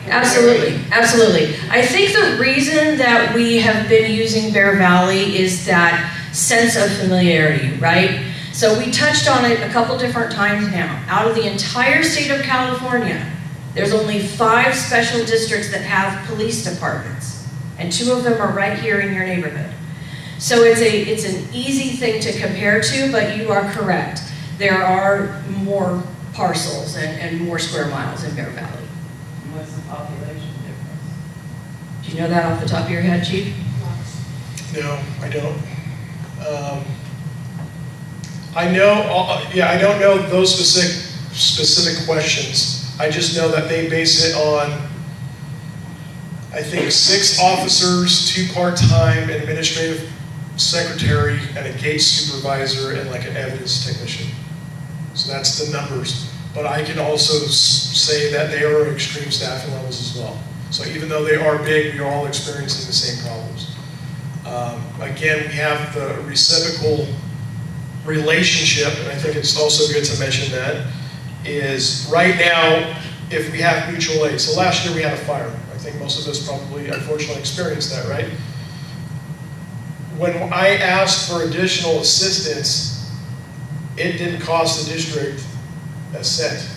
absolutely. I think the reason that we have been using Bear Valley is that sense of familiarity, right? So we touched on it a couple different times now. Out of the entire state of California, there's only 5 special districts that have police departments, and 2 of them are right here in your neighborhood. So it's an easy thing to compare to, but you are correct. There are more parcels and more square miles in Bear Valley. What's the population difference? Do you know that off the top of your head, Chief? No, I don't. I don't know those specific questions. I just know that they base it on, I think, 6 officers, 2 part-time administrative secretary, and a gate supervisor, and like an evidence technician. So that's the numbers. But I can also say that they are extreme staffing levels as well. So even though they are big, we are all experiencing the same problems. Again, we have the reciprocal relationship, and I think it's also good to mention that, is right now, if we have mutual aid. So last year we had a fire. I think most of us probably, unfortunately, experienced that, right? When I asked for additional assistance, it didn't cost the district a cent.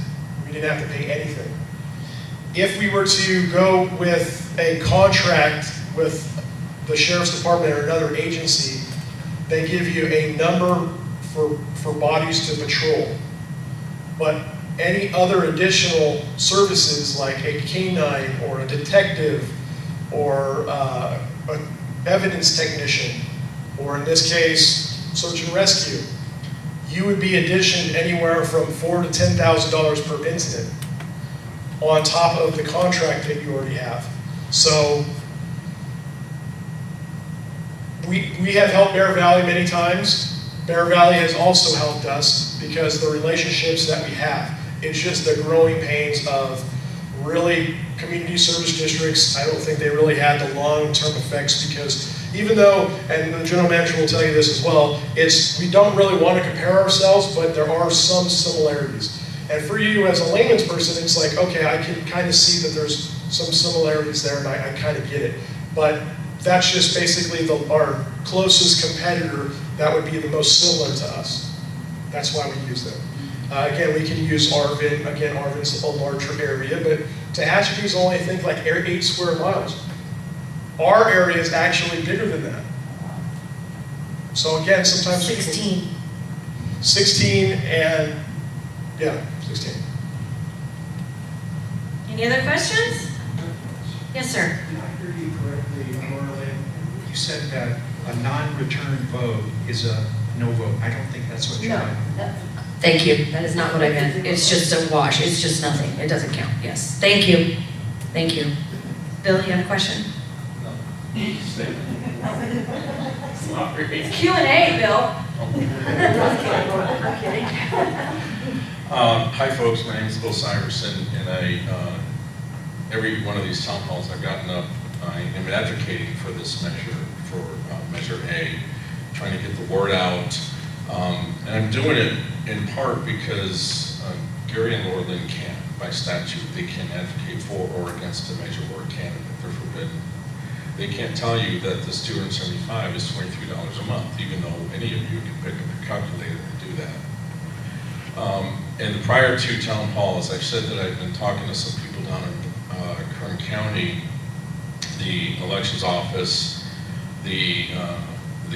We didn't have to pay anything. If we were to go with a contract with the Sheriff's Department or another agency, they give you a number for bodies to patrol. But any other additional services like a canine or a detective or an evidence technician, or in this case, search and rescue, you would be additioned anywhere from $4,000 to $10,000 per incident on top of the contract that you already have. So we have helped Bear Valley many times. Bear Valley has also helped us because the relationships that we have. It's just the growing pains of really community service districts. I don't think they really had the long-term effects because even though, and the general manager will tell you this as well, we don't really want to compare ourselves, but there are some similarities. And for you as a layman's person, it's like, okay, I can kind of see that there's some similarities there and I kind of get it. But that's just basically our closest competitor that would be the most similar to us. That's why we use them. Again, we can use Arvin. Again, Arvin's a larger area, but Tehachapi is only, I think, like 8 square miles. Our area is actually bigger than that. So again, sometimes 16. 16 and, yeah, 16. Any other questions? Yes, sir. Did I hear you correctly, Laura? You said that a non-return vote is a no vote. I don't think that's what you meant. Thank you. That is not what I meant. It's just a wash. It's just nothing. It doesn't count. Yes. Thank you. Thank you. Bill, you have a question? No. It's Q&A, Bill. I'm kidding. Hi, folks. My name is Bill Syverson, and every one of these town halls I've gotten up, I am advocating for this measure, for Measure A, trying to get the word out. And I'm doing it in part because Gary and Laura Lynn can't. By statute, they can advocate for or against a measure or a candidate. They're forbidden. They can't tell you that this $275 is $23 a month, even though any of you can pick up a calculator and do that. In the prior 2 town halls, I've said that I've been talking to some people down in Kern County, the elections office, the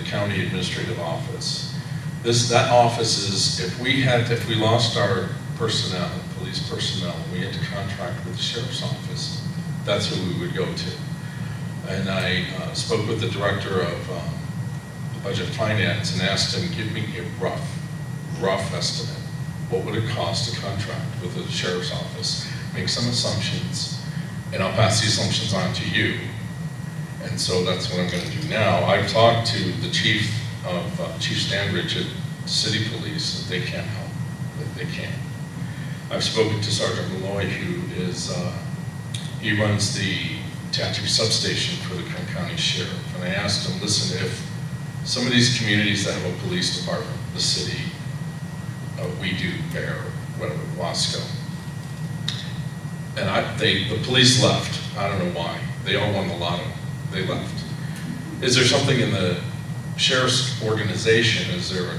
county administrative office. That office is, if we lost our personnel, police personnel, and we had to contract with the sheriff's office, that's who we would go to. And I spoke with the director of the budget finance and asked him, give me a rough estimate. What would it cost to contract with the sheriff's office? Make some assumptions, and I'll pass the assumptions on to you. And so that's what I'm going to do now. I've talked to the chief Standridge at City Police, that they can't help, that they can't. I've spoken to Sergeant Malloy, who is, he runs the Tehachapi substation for the Kern County Sheriff. And I asked him, listen, if some of these communities that have a police department, the city, we do, Bear, whatever, Wasco, and the police left. I don't know why. They all won the lotto. They left. Is there something in the sheriff's organization? Is there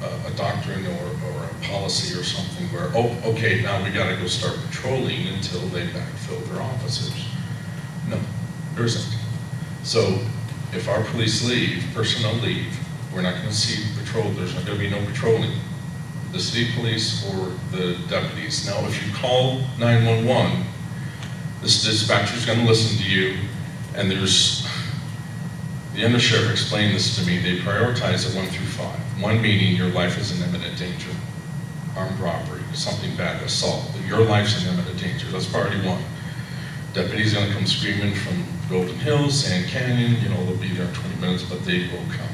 a doctrine or a policy or something where, oh, okay, now we got to go start patrolling until they backfill their officers? No, there isn't. So if our police leave, personnel leave, we're not going to see patrol. There's not going to be no patrolling. The city police or the deputies. Now, if you call 911, this dispatcher's going to listen to you, and there's, the undersheriff explained this to me, they prioritize it 1 through 5. 1 meaning your life is in imminent danger. Armed robbery, something bad, assault. Your life's in imminent danger. That's priority 1. Deputy's going to come screaming from Golden Hills, Sand Canyon, they'll be there in 20 minutes, but they will come.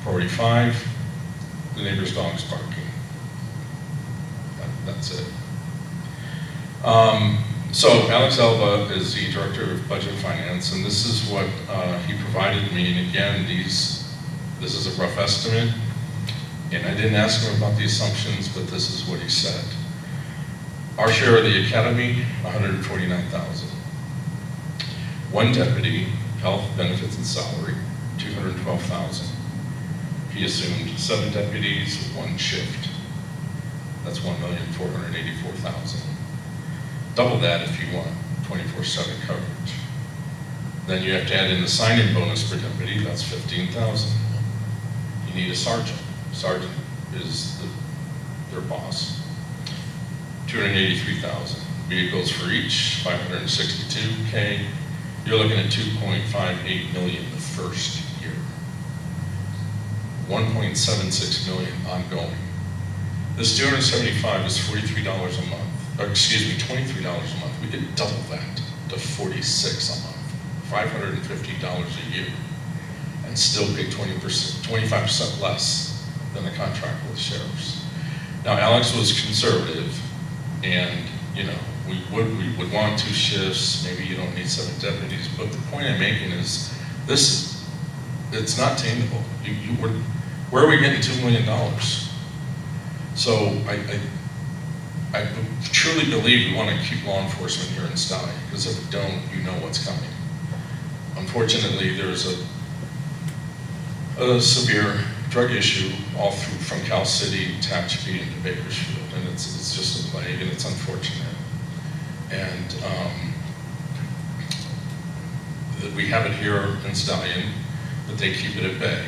Priority 5, the neighbor's dog's barking. That's it. So Alex Elba is the Director of Budget Finance, and this is what he provided me. And again, this is a rough estimate, and I didn't ask him about the assumptions, but this is what he said. Our share of the academy, $149,000. 1 deputy, health, benefits, and salary, $212,000. He assumed 7 deputies, 1 shift. That's $1,484,000. Double that if you want 24/7 coverage. Then you have to add in the sign-in bonus per deputy, that's $15,000. You need a sergeant. Sergeant is their boss. $283,000. Vehicles for each, $562K. You're looking at $2.58 million the first year. $1.76 million ongoing. This $275 is $43 a month. $23 a month. We could double that to $46 a month, $550 a year, and still pay 25% less than the contract with the sheriffs. Now, Alex was conservative, and we would want 2 shifts. Maybe you don't need 7 deputies, but the point I'm making is it's not attainable. Where are we getting $2 million? So I truly believe we want to keep law enforcement here in Stallion, because if we don't, you know what's coming. Unfortunately, there's a severe drug issue all through from Cal City, Tehachapi, and to Bakersfield, and it's just a plague, and it's unfortunate. And that we have it here in Stallion, but they keep it at bay.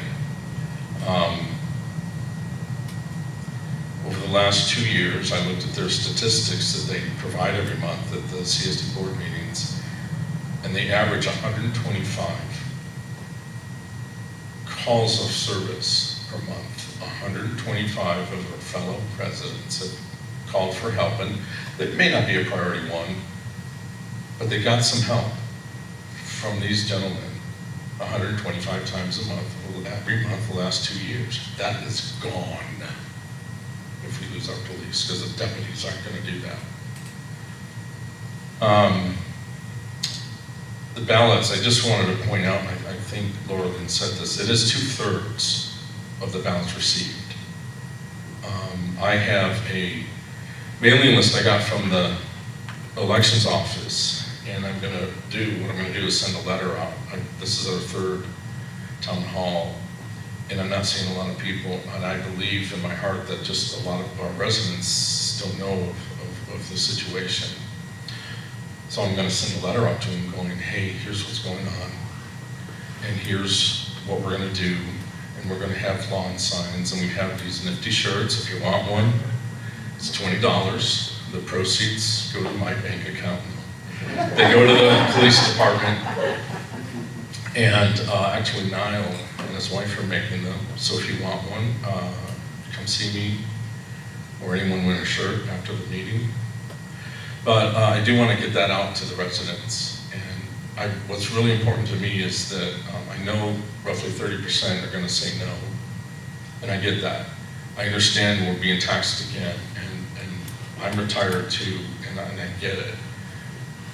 Over the last 2 years, I looked at their statistics that they provide every month at the CSD board meetings, and they average 125 calls of service per month. 125 of our fellow residents have called for help, and it may not be a priority one, but they got some help from these gentlemen 125 times a month, every month the last 2 years. That is gone if we lose our police, because the deputies aren't going to do that. The ballots, I just wanted to point out, I think Laura Lynn said this, it is 2/3 of the ballots received. I have a mailing list I got from the elections office, and what I'm going to do is send a letter out. This is our 3rd town hall, and I'm not seeing a lot of people, and I believe in my heart that just a lot of our residents don't know of the situation. So I'm going to send a letter out to them going, hey, here's what's going on, and here's what we're going to do, and we're going to have lawn signs, and we have these nifty shirts. If you want one, it's $20. The proceeds go to my bank account. They go to the police department, and actually Niall and his wife are making them. So if you want one, come see me or anyone wearing a shirt after the meeting. But I do want to get that out to the residents. And what's really important to me is that I know roughly 30% are going to say no, and I get that. I understand we're being taxed again, and I'm retired too, and I get it.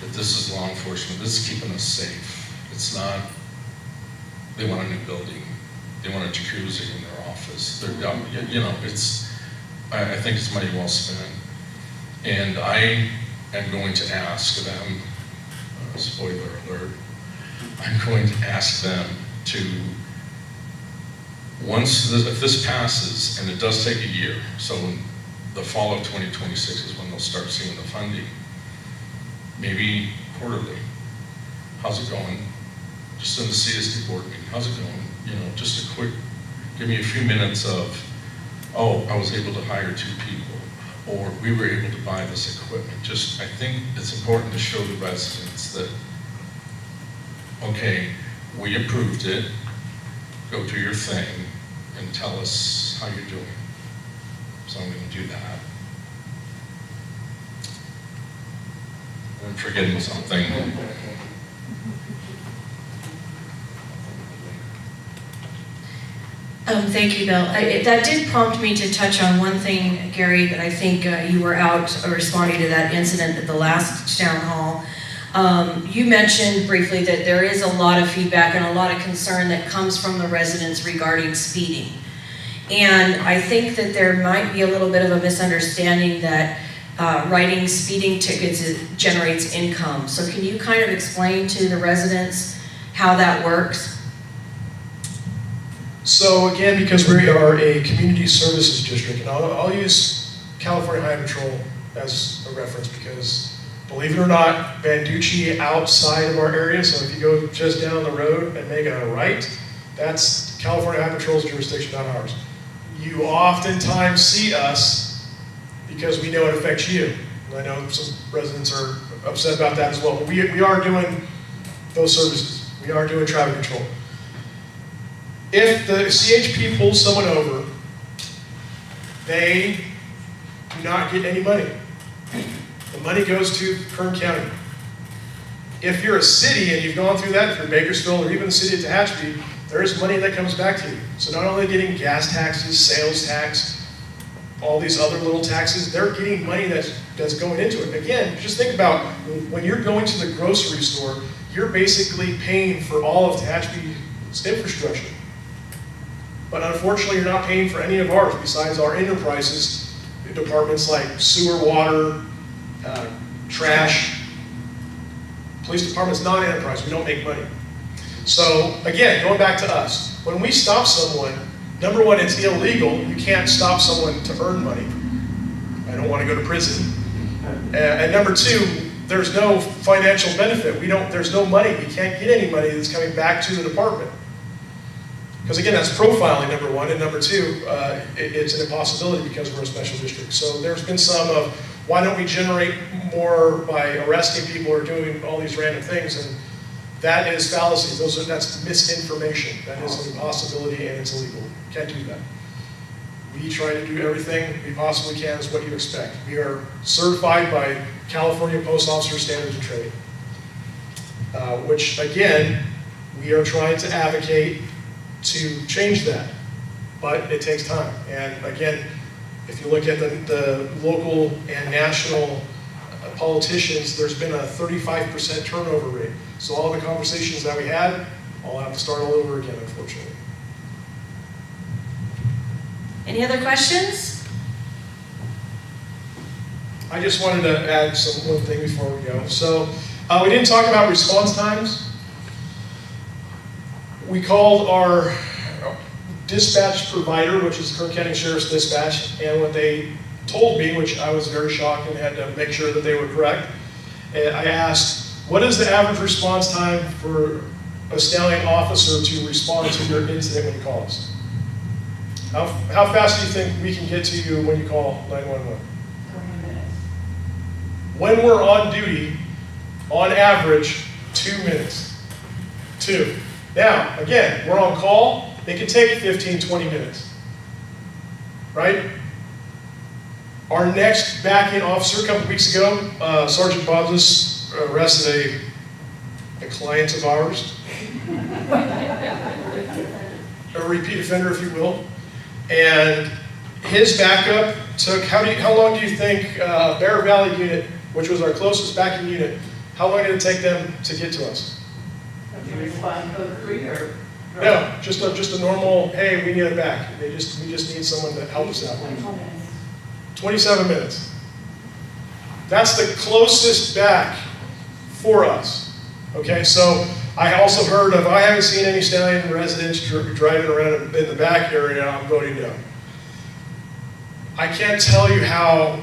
But this is law enforcement. This is keeping us safe. It's not, they want a new building. They want a jacuzzi in their office. They're, you know, I think it's money well spent. And I am going to ask them, spoiler alert, I'm going to ask them to, if this passes, and it does take a year, so in the fall of 2026 is when they'll start seeing the funding, maybe quarterly. How's it going? Just in the CSD board meeting, how's it going? You know, just a quick, give me a few minutes of, oh, I was able to hire 2 people, or we were able to buy this equipment. Just, I think it's important to show the residents that, okay, we approved it, go do your thing, and tell us how you're doing. So I'm going to do that. I'm forgetting something. Thank you, Bill. That did prompt me to touch on one thing, Gary, that I think you were out responding to that incident at the last town hall. You mentioned briefly that there is a lot of feedback and a lot of concern that comes from the residents regarding speeding. And I think that there might be a little bit of a misunderstanding that writing speeding tickets generates income. So can you kind of explain to the residents how that works? So again, because we are a community services district, and I'll use California Highway Patrol as a reference because, believe it or not, Banducci outside of our area, so if you go just down the road and make a right, that's California Highway Patrol's jurisdiction, not ours. You oftentimes see us because we know it affects you. And I know some residents are upset about that as well, but we are doing those services. We are doing traffic control. If the CHP pulls someone over, they do not get any money. The money goes to Kern County. If you're a city and you've gone through that, if you're Bakersfield or even the city of Tehachapi, there is money that comes back to you. So not only getting gas taxes, sales tax, all these other little taxes, they're getting money that's going into it. Again, just think about when you're going to the grocery store, you're basically paying for all of Tehachapi's infrastructure. But unfortunately, you're not paying for any of ours besides our enterprises, departments like sewer, water, trash. Police department's not enterprise, we don't make money. So again, going back to us, when we stop someone, number one, it's illegal. You can't stop someone to earn money. I don't want to go to prison. And number two, there's no financial benefit. There's no money. We can't get any money that's coming back to the department. Because again, that's profiling, number one. And number two, it's an impossibility because we're a special district. So there's been some of, why don't we generate more by arresting people or doing all these random things? And that is fallacy. That's misinformation. That is an impossibility and it's illegal. Can't do that. We try to do everything we possibly can is what you expect. We are certified by California Post Officer Standards of Trade, which again, we are trying to advocate to change that, but it takes time. And again, if you look at the local and national politicians, there's been a 35% turnover rate. So all the conversations that we had, I'll have to start all over again, unfortunately. Any other questions? I just wanted to add one thing before we go. So we didn't talk about response times. We called our dispatch provider, which is Kern County Sheriff's Dispatch, and what they told me, which I was very shocked and had to make sure that they were correct, and I asked, what is the average response time for a Stallion officer to respond to your incident when you call us? How fast do you think we can get to you when you call 911? 20 minutes. When we're on duty, on average, 2 minutes. 2. Now, again, we're on call, they can take 15, 20 minutes, right? Our next back-in officer, a couple weeks ago, Sergeant Bobs arrested a client of ours, a repeat offender, if you will, and his backup took, how long do you think Bear Valley unit, which was our closest backing unit, how long did it take them to get to us? Did you respond code 3 or? No, just a normal, hey, we need it back. We just need someone to help us out. 27 minutes. That's the closest back for us. Okay, so I also heard of, I haven't seen any Stallion residents driving around in the back area, I'm voting no. I can't tell you how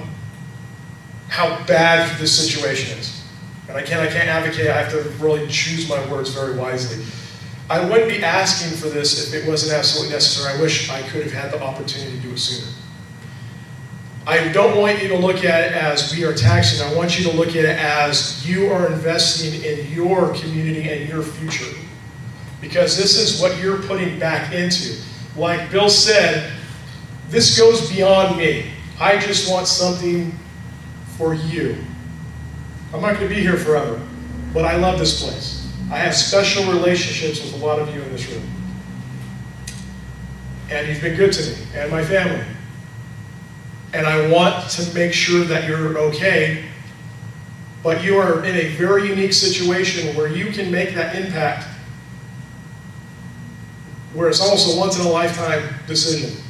bad this situation is. And I can't advocate, I have to really choose my words very wisely. I wouldn't be asking for this if it wasn't absolutely necessary. I wish I could have had the opportunity to do it sooner. I don't want you to look at it as we are taxing. I want you to look at it as you are investing in your community and your future. Because this is what you're putting back into. Like Bill said, this goes beyond me. I just want something for you. I'm not going to be here forever, but I love this place. I have special relationships with a lot of you in this room. And you've been good to me and my family. And I want to make sure that you're okay, but you are in a very unique situation where you can make that impact, where it's almost a once-in-a-lifetime decision.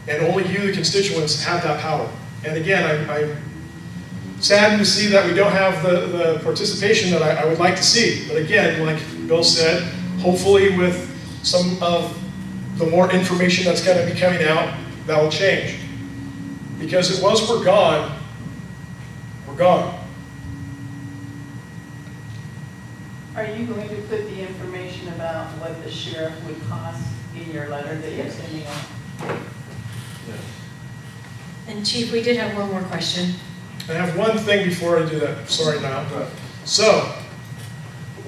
And only you, the constituents, have that power. And again, I'm saddened to see that we don't have the participation that I would like to see. But again, like Bill said, hopefully with some of the more information that's going to be coming out, that will change. Because once we're gone, we're gone. Are you going to put the information about what the sheriff would cost in your letter that you're sending out? And Chief, we did have one more question. I have one thing before I do that. Sorry, now. So,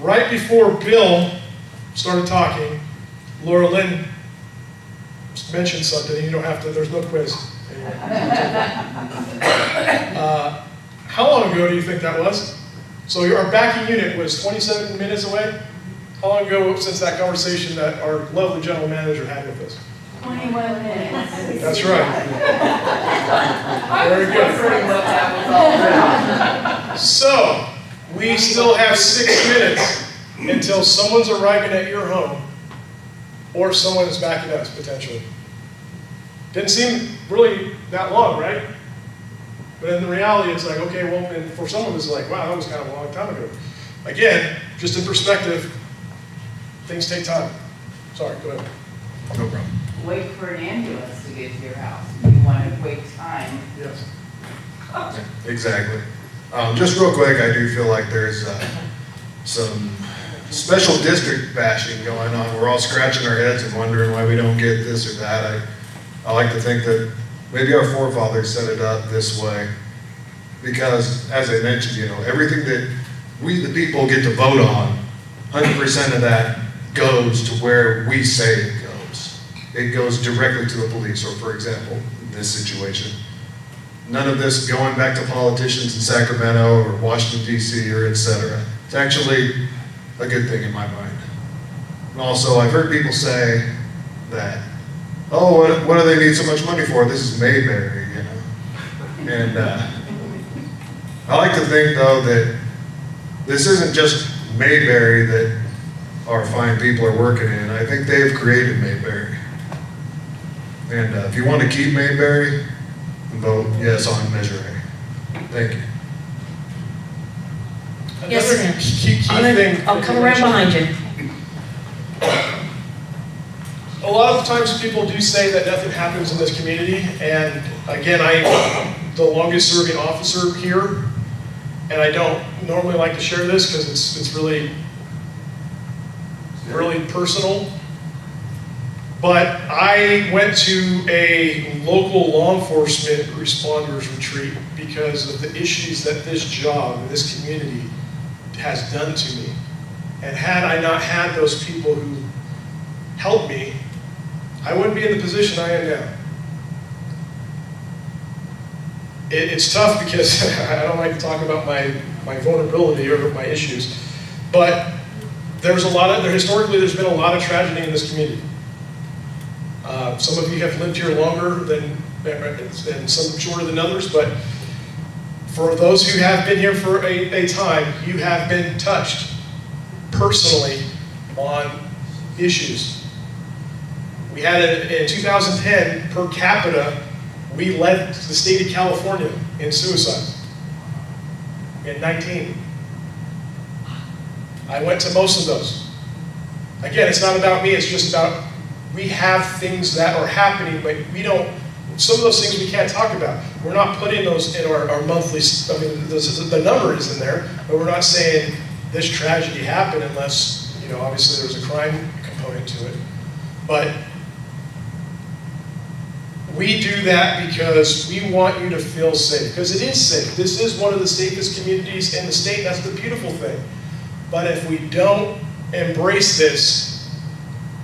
right before Bill started talking, Laura Lynn mentioned something, and you don't have to, there's no quiz. How long ago do you think that was? So our backing unit was 27 minutes away? How long ago since that conversation that our lovely general manager had with us? 21 minutes. That's right. Very good. So, we still have 6 minutes until someone's arriving at your home or someone is backing us, potentially. Didn't seem really that long, right? But in the reality, it's like, okay, well, and for someone it's like, wow, that was kind of a long time ago. again, just in perspective, things take time. Sorry, go ahead. No problem. Wait for an ambulance to get to your house. You want to wait time. Yes. Exactly. Just real quick, I do feel like there's some special district bashing going on. We're all scratching our heads and wondering why we don't get this or that. I like to think that maybe our forefathers set it up this way because, as I mentioned, you know, everything that we the people get to vote on, 100% of that goes to where we say it goes. It goes directly to the police, or for example, in this situation. None of this going back to politicians in Sacramento or Washington, D.C. or et cetera. It's actually a good thing in my mind. And also, I've heard people say that, oh, what do they need so much money for? This is Mayberry, you know. And I like to think, though, that this isn't just Mayberry that our fine people are working in. I think they've created Mayberry. And if you want to keep Mayberry, vote yes on Measure A. Thank you. Yes, Another ma'am. key thing. I'll come around behind you. A lot of times people do say that nothing happens in this community, and again, I'm the longest serving officer here, and I don't normally like to share this because it's really personal. But I went to a local law enforcement responders retreat because of the issues that this job, this community has done to me. And had I not had those people who helped me, I wouldn't be in the position I am now. It's tough because I don't like to talk about my vulnerability or my issues, but historically there's been a lot of tragedy in this community. Some of you have lived here longer and some shorter than others, but for those who have been here for a time, you have been touched personally on issues. We had in 2010, per capita, we led the state of California in suicide. We had 19. I went to most of those. Again, it's not about me, it's just about we have things that are happening, but some of those things we can't talk about. We're not putting those in our monthly, I mean, the number is in there, but we're not saying this tragedy happened unless, you know, obviously there's a crime component to it. But we do that because we want you to feel safe, because it is safe. This is one of the safest communities in the state, that's the beautiful thing. But if we don't embrace this,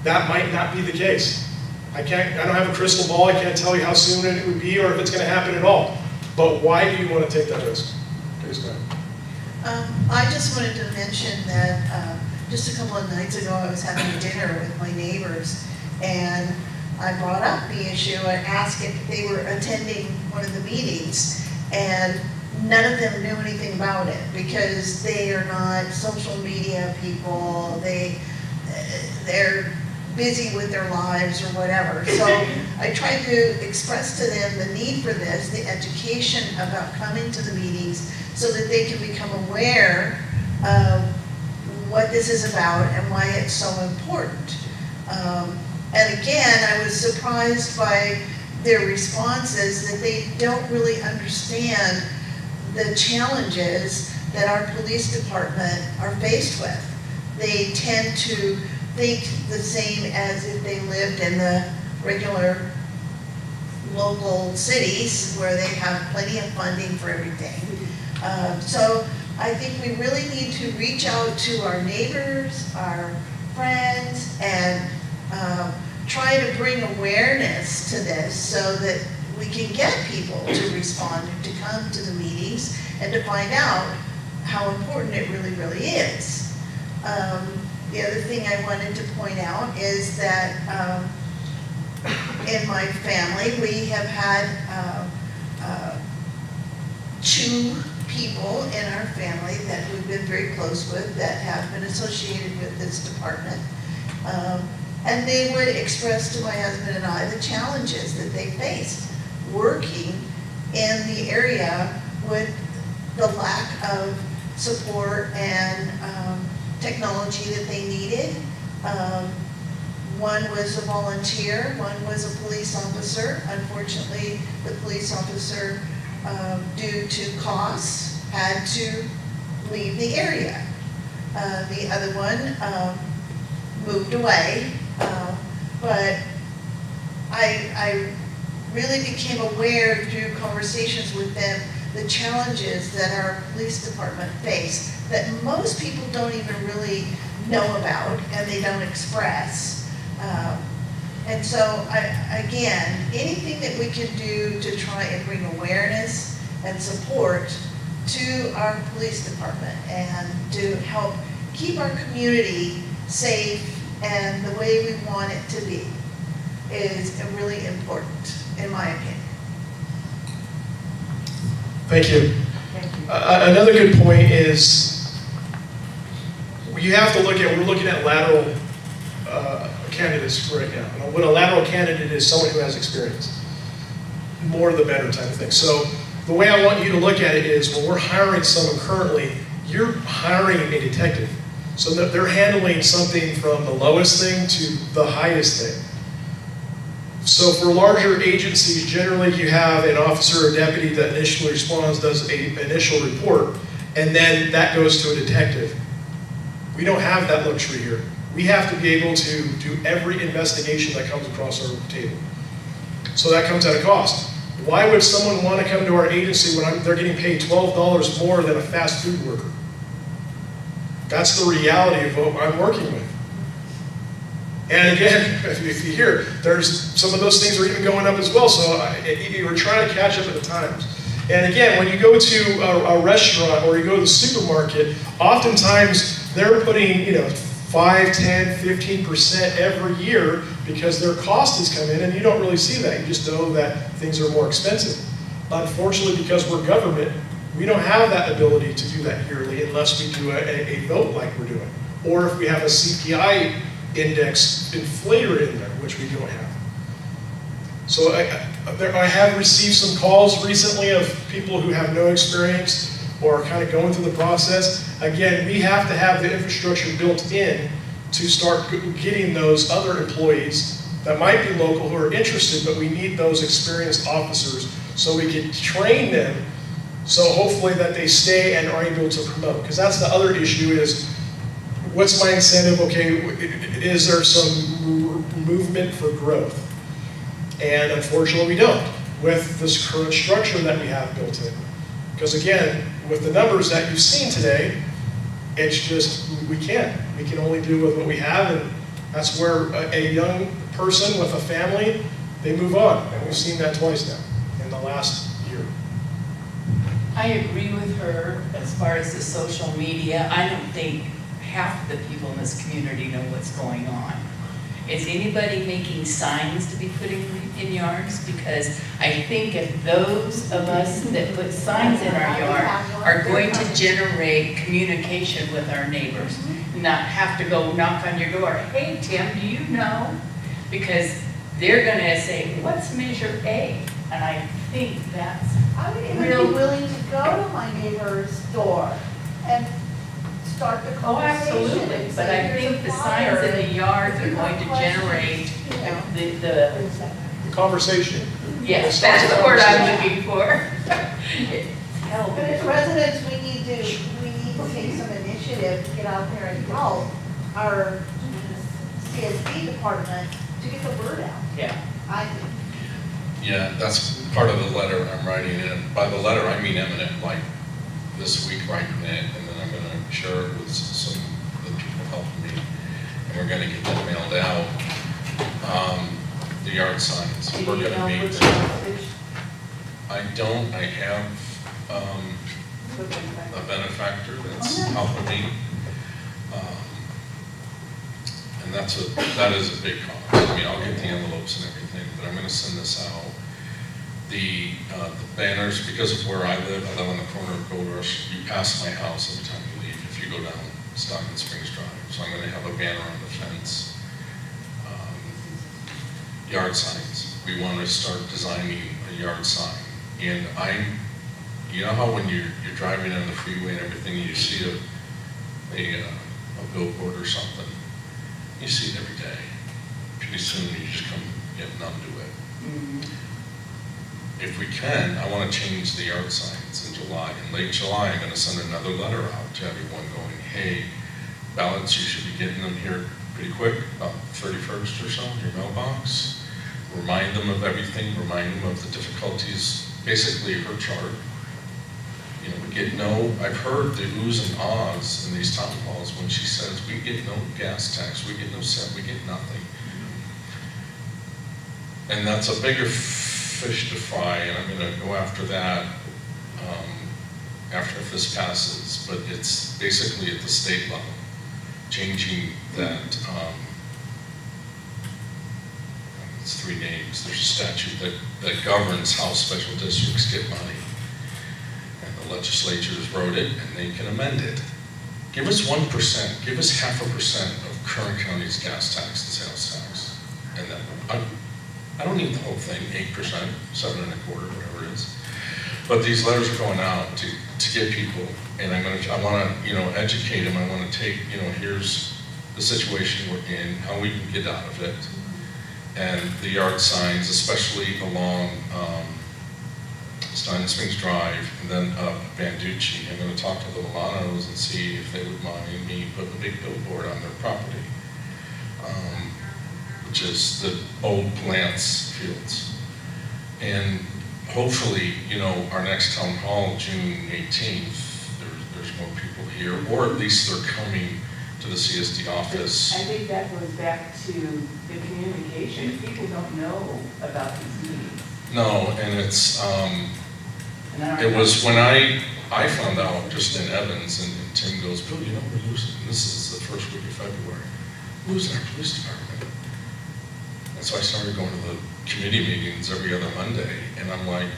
that might not be the case. I don't have a crystal ball, I can't tell you how soon it would be or if it's going to happen at all. But why do you want to take that risk? Please go ahead. I just wanted to mention that just a couple of nights ago I was having a dinner with my neighbors, and I brought up the issue and asked if they were attending one of the meetings, and none of them knew anything about it because they are not social media people. They're busy with their lives or whatever. So I tried to express to them the need for this, the education about coming to the meetings so that they can become aware of what this is about and why it's so important. And again, I was surprised by their responses that they don't really understand the challenges that our police department are faced with. They tend to think the same as if they lived in the regular local cities where they have plenty of funding for everything. So I think we really need to reach out to our neighbors, our friends, and try to bring awareness to this so that we can get people to respond, to come to the meetings, and to find out how important it really, really is. The other thing I wanted to point out is that in my family, we have had 2 people in our family that we've been very close with that have been associated with this department. And they would express to my husband and I the challenges that they faced working in the area with the lack of support and technology that they needed. One was a volunteer, one was a police officer. Unfortunately, the police officer, due to costs, had to leave the area. The other one moved away, but I really became aware through conversations with them the challenges that our police department face that most people don't even really know about and they don't express. And so, again, anything that we can do to try and bring awareness and support to our police department and to help keep our community safe and the way we want it to be is really important, in my opinion. Thank you. Another good point is you have to look at, we're looking at lateral candidates right now. And what a lateral candidate is someone who has experience. More the better type of thing. So the way I want you to look at it is when we're hiring someone currently, you're hiring a detective. So that they're handling something from the lowest thing to the highest thing. So for larger agencies, generally you have an officer or deputy that initially responds, does an initial report, and then that goes to a detective. We don't have that luxury here. We have to be able to do every investigation that comes across our table. So that comes at a cost. Why would someone want to come to our agency when they're getting paid $12 more than a fast food worker? That's the reality of what I'm working with. And again, if you hear, there's some of those things are even going up as well. So we're trying to catch up at the times. And again, when you go to a restaurant or you go to the supermarket, oftentimes they're putting 5, 10, 15% every year because their cost has come in, and you don't really see that. You just know that things are more expensive. Unfortunately, because we're government, we don't have that ability to do that yearly unless we do a vote like we're doing. Or if we have a CPI index inflator in there, which we don't have. So I have received some calls recently of people who have no experience or are kind of going through the process. Again, we have to have the infrastructure built in to start getting those other employees that might be local who are interested, but we need those experienced officers so we can train them so hopefully that they stay and are able to promote. Because that's the other issue is, what's my incentive? Okay, is there some movement for growth? And unfortunately we don't with this current structure that we have built in. Because again, with the numbers that you've seen today, it's just, we can't. We can only do with what we have, and that's where a young person with a family, they move on. And we've seen that twice now in the last year. I agree with her as far as the social media. I don't think half the people in this community know what's going on. Is anybody making signs to be putting in yards? Because I think if those of us that put signs in our yard are going to generate communication with our neighbors, not have to go knock on your door, hey Tim, do you know? Because they're gonna say, what's Measure A? And I think that's I would even be willing to go to my neighbor's door and start the Oh, conversation. absolutely, but I think the signs in the yards are going to generate the conversation. Yes, that's the word I'm looking for. But as residents, we need to take some initiative to get out there and help our CSD department to get the word out. Yeah. I think. Yeah, that's part of the letter I'm writing, and by the letter I mean imminent, like this week writing it, and then I'm going to share it with some of the people helping me, and we're going to get that mailed out. The yard signs, we're going to meet. I don't. I have a benefactor that's helping me, and that is a big cost. I mean, I'll get the envelopes and everything, but I'm going to send this out. The banners, because of where I live on the corner of Gold Rush. You pass my house every time you leave if you go down Stallion Springs Drive. So I'm going to have a banner on the fence. Yard signs. We want to start designing a yard sign. And I'm You know how when you're driving on the freeway and everything, you see a billboard or something? You see it every day. Pretty soon you just get numb to it. If we can, I want to change the yard signs in July. In late July, I'm going to send another letter out to everyone going, hey, ballots, you should be getting them here pretty quick, about 31st or so, in your mailbox. Remind them of everything, remind them of the difficulties, basically her chart. You know, I've heard the oohs and ahs in these town halls when she says, we get no gas tax, we get no cent, we get nothing. And that's a bigger fish to fry, and I'm gonna go after that after this passes, but it's basically at the state level, changing that, it's 3 names. There's a statute that governs how special districts get money. And the legislatures wrote it, and they can amend it. Give us 1%, give us 0.5% of Kern County's gas tax and sales tax. And then, I don't need the whole thing, 8%, 7.25%, whatever it is. But these letters are going out to get people, and I want to, educate them. I want to take, here's the situation we're in, how we can get out of it. And the yard signs, especially along Stallion Springs Drive, and then up Banducci. I'm going to talk to the Milanos and see if they would mind me putting a big billboard on their property, which is the old plants fields. And hopefully, our next town hall, June 18th, there's more people here, or at least they're coming to the CSD office. I think that goes back to the communication. People don't know about these meetings. No, and it was when I found out just in Evans, and Tim goes, Bill, we're losing, this is the first week of February, losing our police department. And so I started going to the committee meetings every other Monday, and I'm like,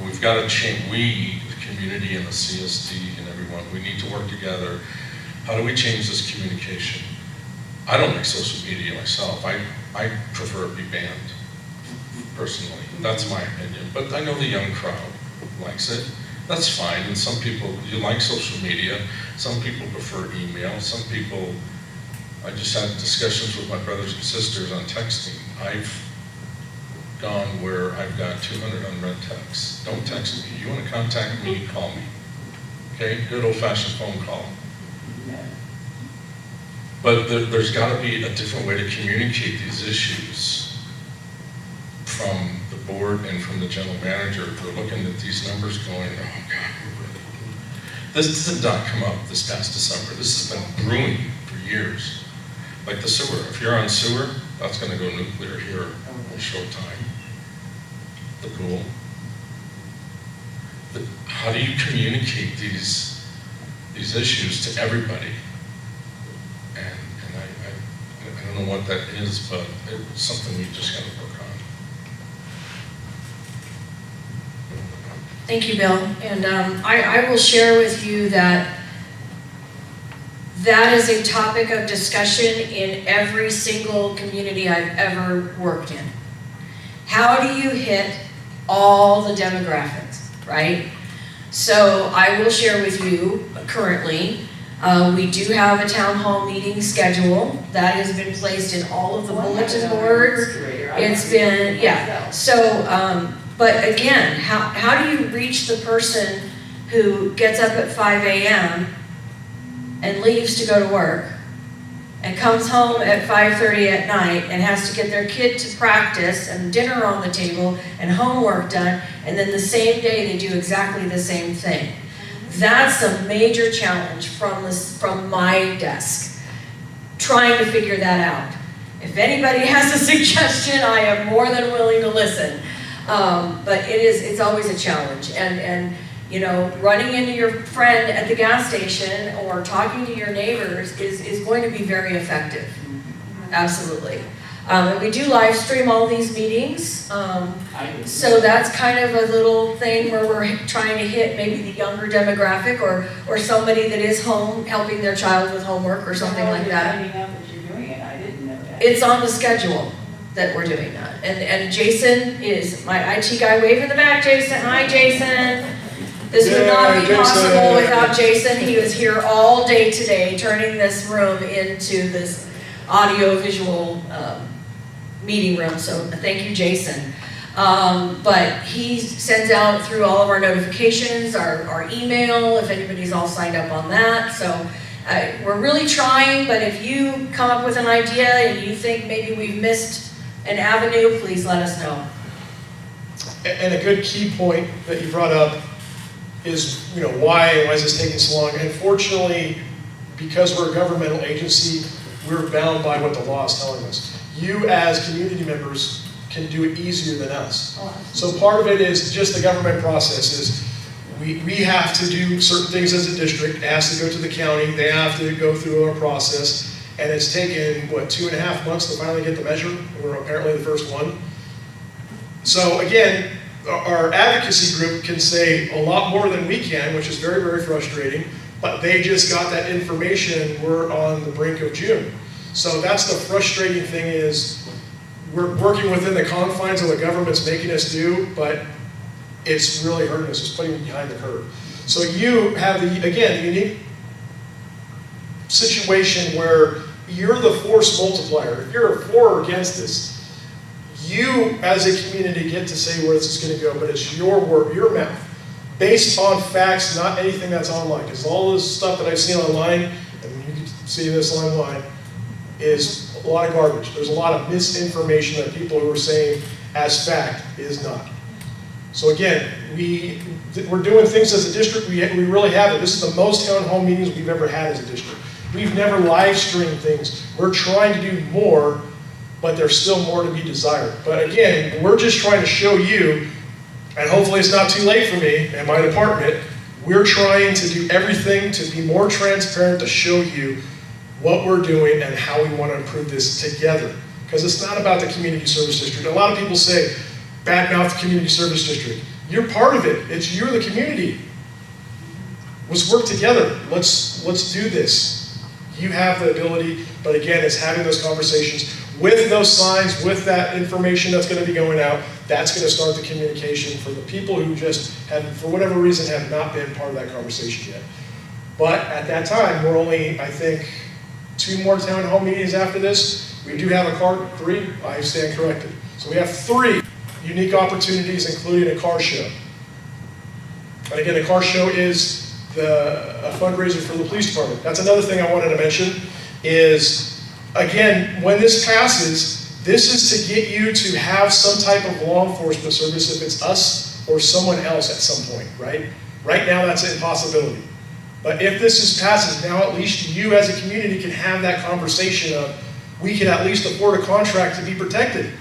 we've got to change, we, the community and the CSD and everyone, we need to work together. How do we change this communication? I don't like social media myself. I prefer it be banned, personally. That's my opinion. But I know the young crowd likes it. That's fine. And some people, you like social media. Some people prefer email. Some people, I just had discussions with my brothers and sisters on texting. I've gone where I've got 200 unread texts. Don't text me. You want to contact me, call me. Okay, good old-fashioned phone call. But there's got to be a different way to communicate these issues from the board and from the general manager. They're looking at these numbers going, oh God, we're really. This did not come up this past December. This has been brewing for years. Like the sewer. If you're on sewer, that's going to go nuclear here in a short time. The pool. How do you communicate these issues to everybody? And I don't know what that is, but it's something we just got to work on. Thank you, Bill. And I will share with you that is a topic of discussion in every single community I've ever worked in. How do you hit all the demographics, right? So I will share with you currently, we do have a town hall meeting schedule that has been placed in all of the bulletin boards. It's been, yeah. So, but again, how do you reach the person who gets up at 5 a.m. and leaves to go to work and comes home at 5:30 at night and has to get their kid to practice and dinner on the table and homework done, and then the same day they do exactly the same thing? That's a major challenge from my desk, trying to figure that out. If anybody has a suggestion, I am more than willing to listen. But it's always a challenge. And running into your friend at the gas station or talking to your neighbors is going to be very effective. Absolutely. And we do live stream all these meetings. So that's kind of a little thing where we're trying to hit maybe the younger demographic or somebody that is home helping their child with homework or something like that. Finding out that you're doing it, I didn't know that. It's on the schedule. that we're doing that. And Jason is my IT guy. Wave in the back, Jason. Hi, Jason. This would not be possible without Jason. He was here all day today, turning this room into this audio-visual meeting room. So thank you, Jason. But he sends out through all of our notifications, our email, if anybody's all signed up on that. So we're really trying, but if you come up with an idea and you think maybe we've missed an avenue, please let us know. And a good key point that you brought up is, why is this taking so long? Unfortunately, because we're a governmental agency, we're bound by what the law is telling us. You as community members can do it easier than us. So part of it is just the government process is we have to do certain things as a district. It has to go to the county. They have to go through our process. And it's taken, 2.5 months to finally get the measure. We're apparently the first one. So again, our advocacy group can say a lot more than we can, which is very, very frustrating, but they just got that information. We're on the brink of June. So that's the frustrating thing is we're working within the confines of what the government's making us do, but it's really hurting us. It's putting it behind the curve. So you have, the unique situation where you're the force multiplier. If you're for or against this, you as a community get to say where this is going to go, but it's your word, your mouth, based on facts, not anything that's online. Because all this stuff that I've seen online, and you can see this online, is a lot of garbage. There's a lot of misinformation that people who are saying as fact is not. So again, we're doing things as a district, we really haven't. This is the most town hall meetings we've ever had as a district. We've never live streamed things. We're trying to do more, but there's still more to be desired. But again, we're just trying to show you, and hopefully it's not too late for me and my department, we're trying to do everything to be more transparent, to show you what we're doing and how we want to improve this together. Because it's not about the community service district. A lot of people say, badmouth the community service district. You're part of it. You're the community. Let's work together. Let's do this. You have the ability, but again, it's having those conversations with those signs, with that information that's going to be going out. That's going to start the communication for the people who just have, for whatever reason, have not been part of that conversation yet. But at that time, we're only, I think, 2 more town hall meetings after this. We do have a car, 3, I stand corrected. So we have 3 unique opportunities, including a car show. And again, the car show is a fundraiser for the police department. That's another thing I wanted to mention is, again, when this passes, this is to get you to have some type of law enforcement service if it's us or someone else at some point, right? Right now, that's an impossibility. But if this passes, now at least you as a community can have that conversation of, we can at least afford a contract to be protected.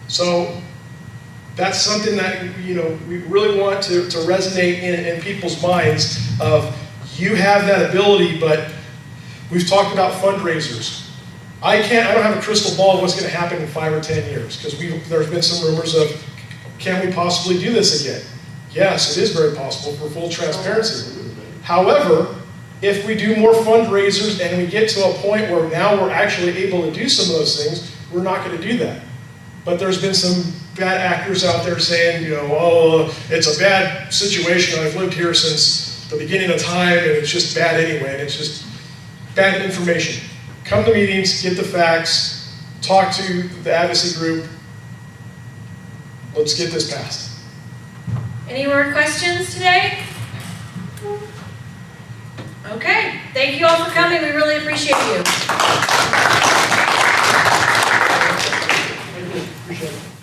So that's something that we really want to resonate in people's minds of, you have that ability, but we've talked about fundraisers. I don't have a crystal ball of what's going to happen in 5 or 10 years, because there's been some rumors of, can we possibly do this again? Yes, it is very possible, for full transparency. However, if we do more fundraisers and we get to a point where now we're actually able to do some of those things, we're not going to do that. But there's been some bad actors out there saying, oh, it's a bad situation. I've lived here since the beginning of time, and it's just bad anyway, and it's just bad information. Come to meetings, get the facts, talk to the advocacy group. Let's get this passed. Any more questions today? Okay, thank you all for coming. We really appreciate you. Appreciate it.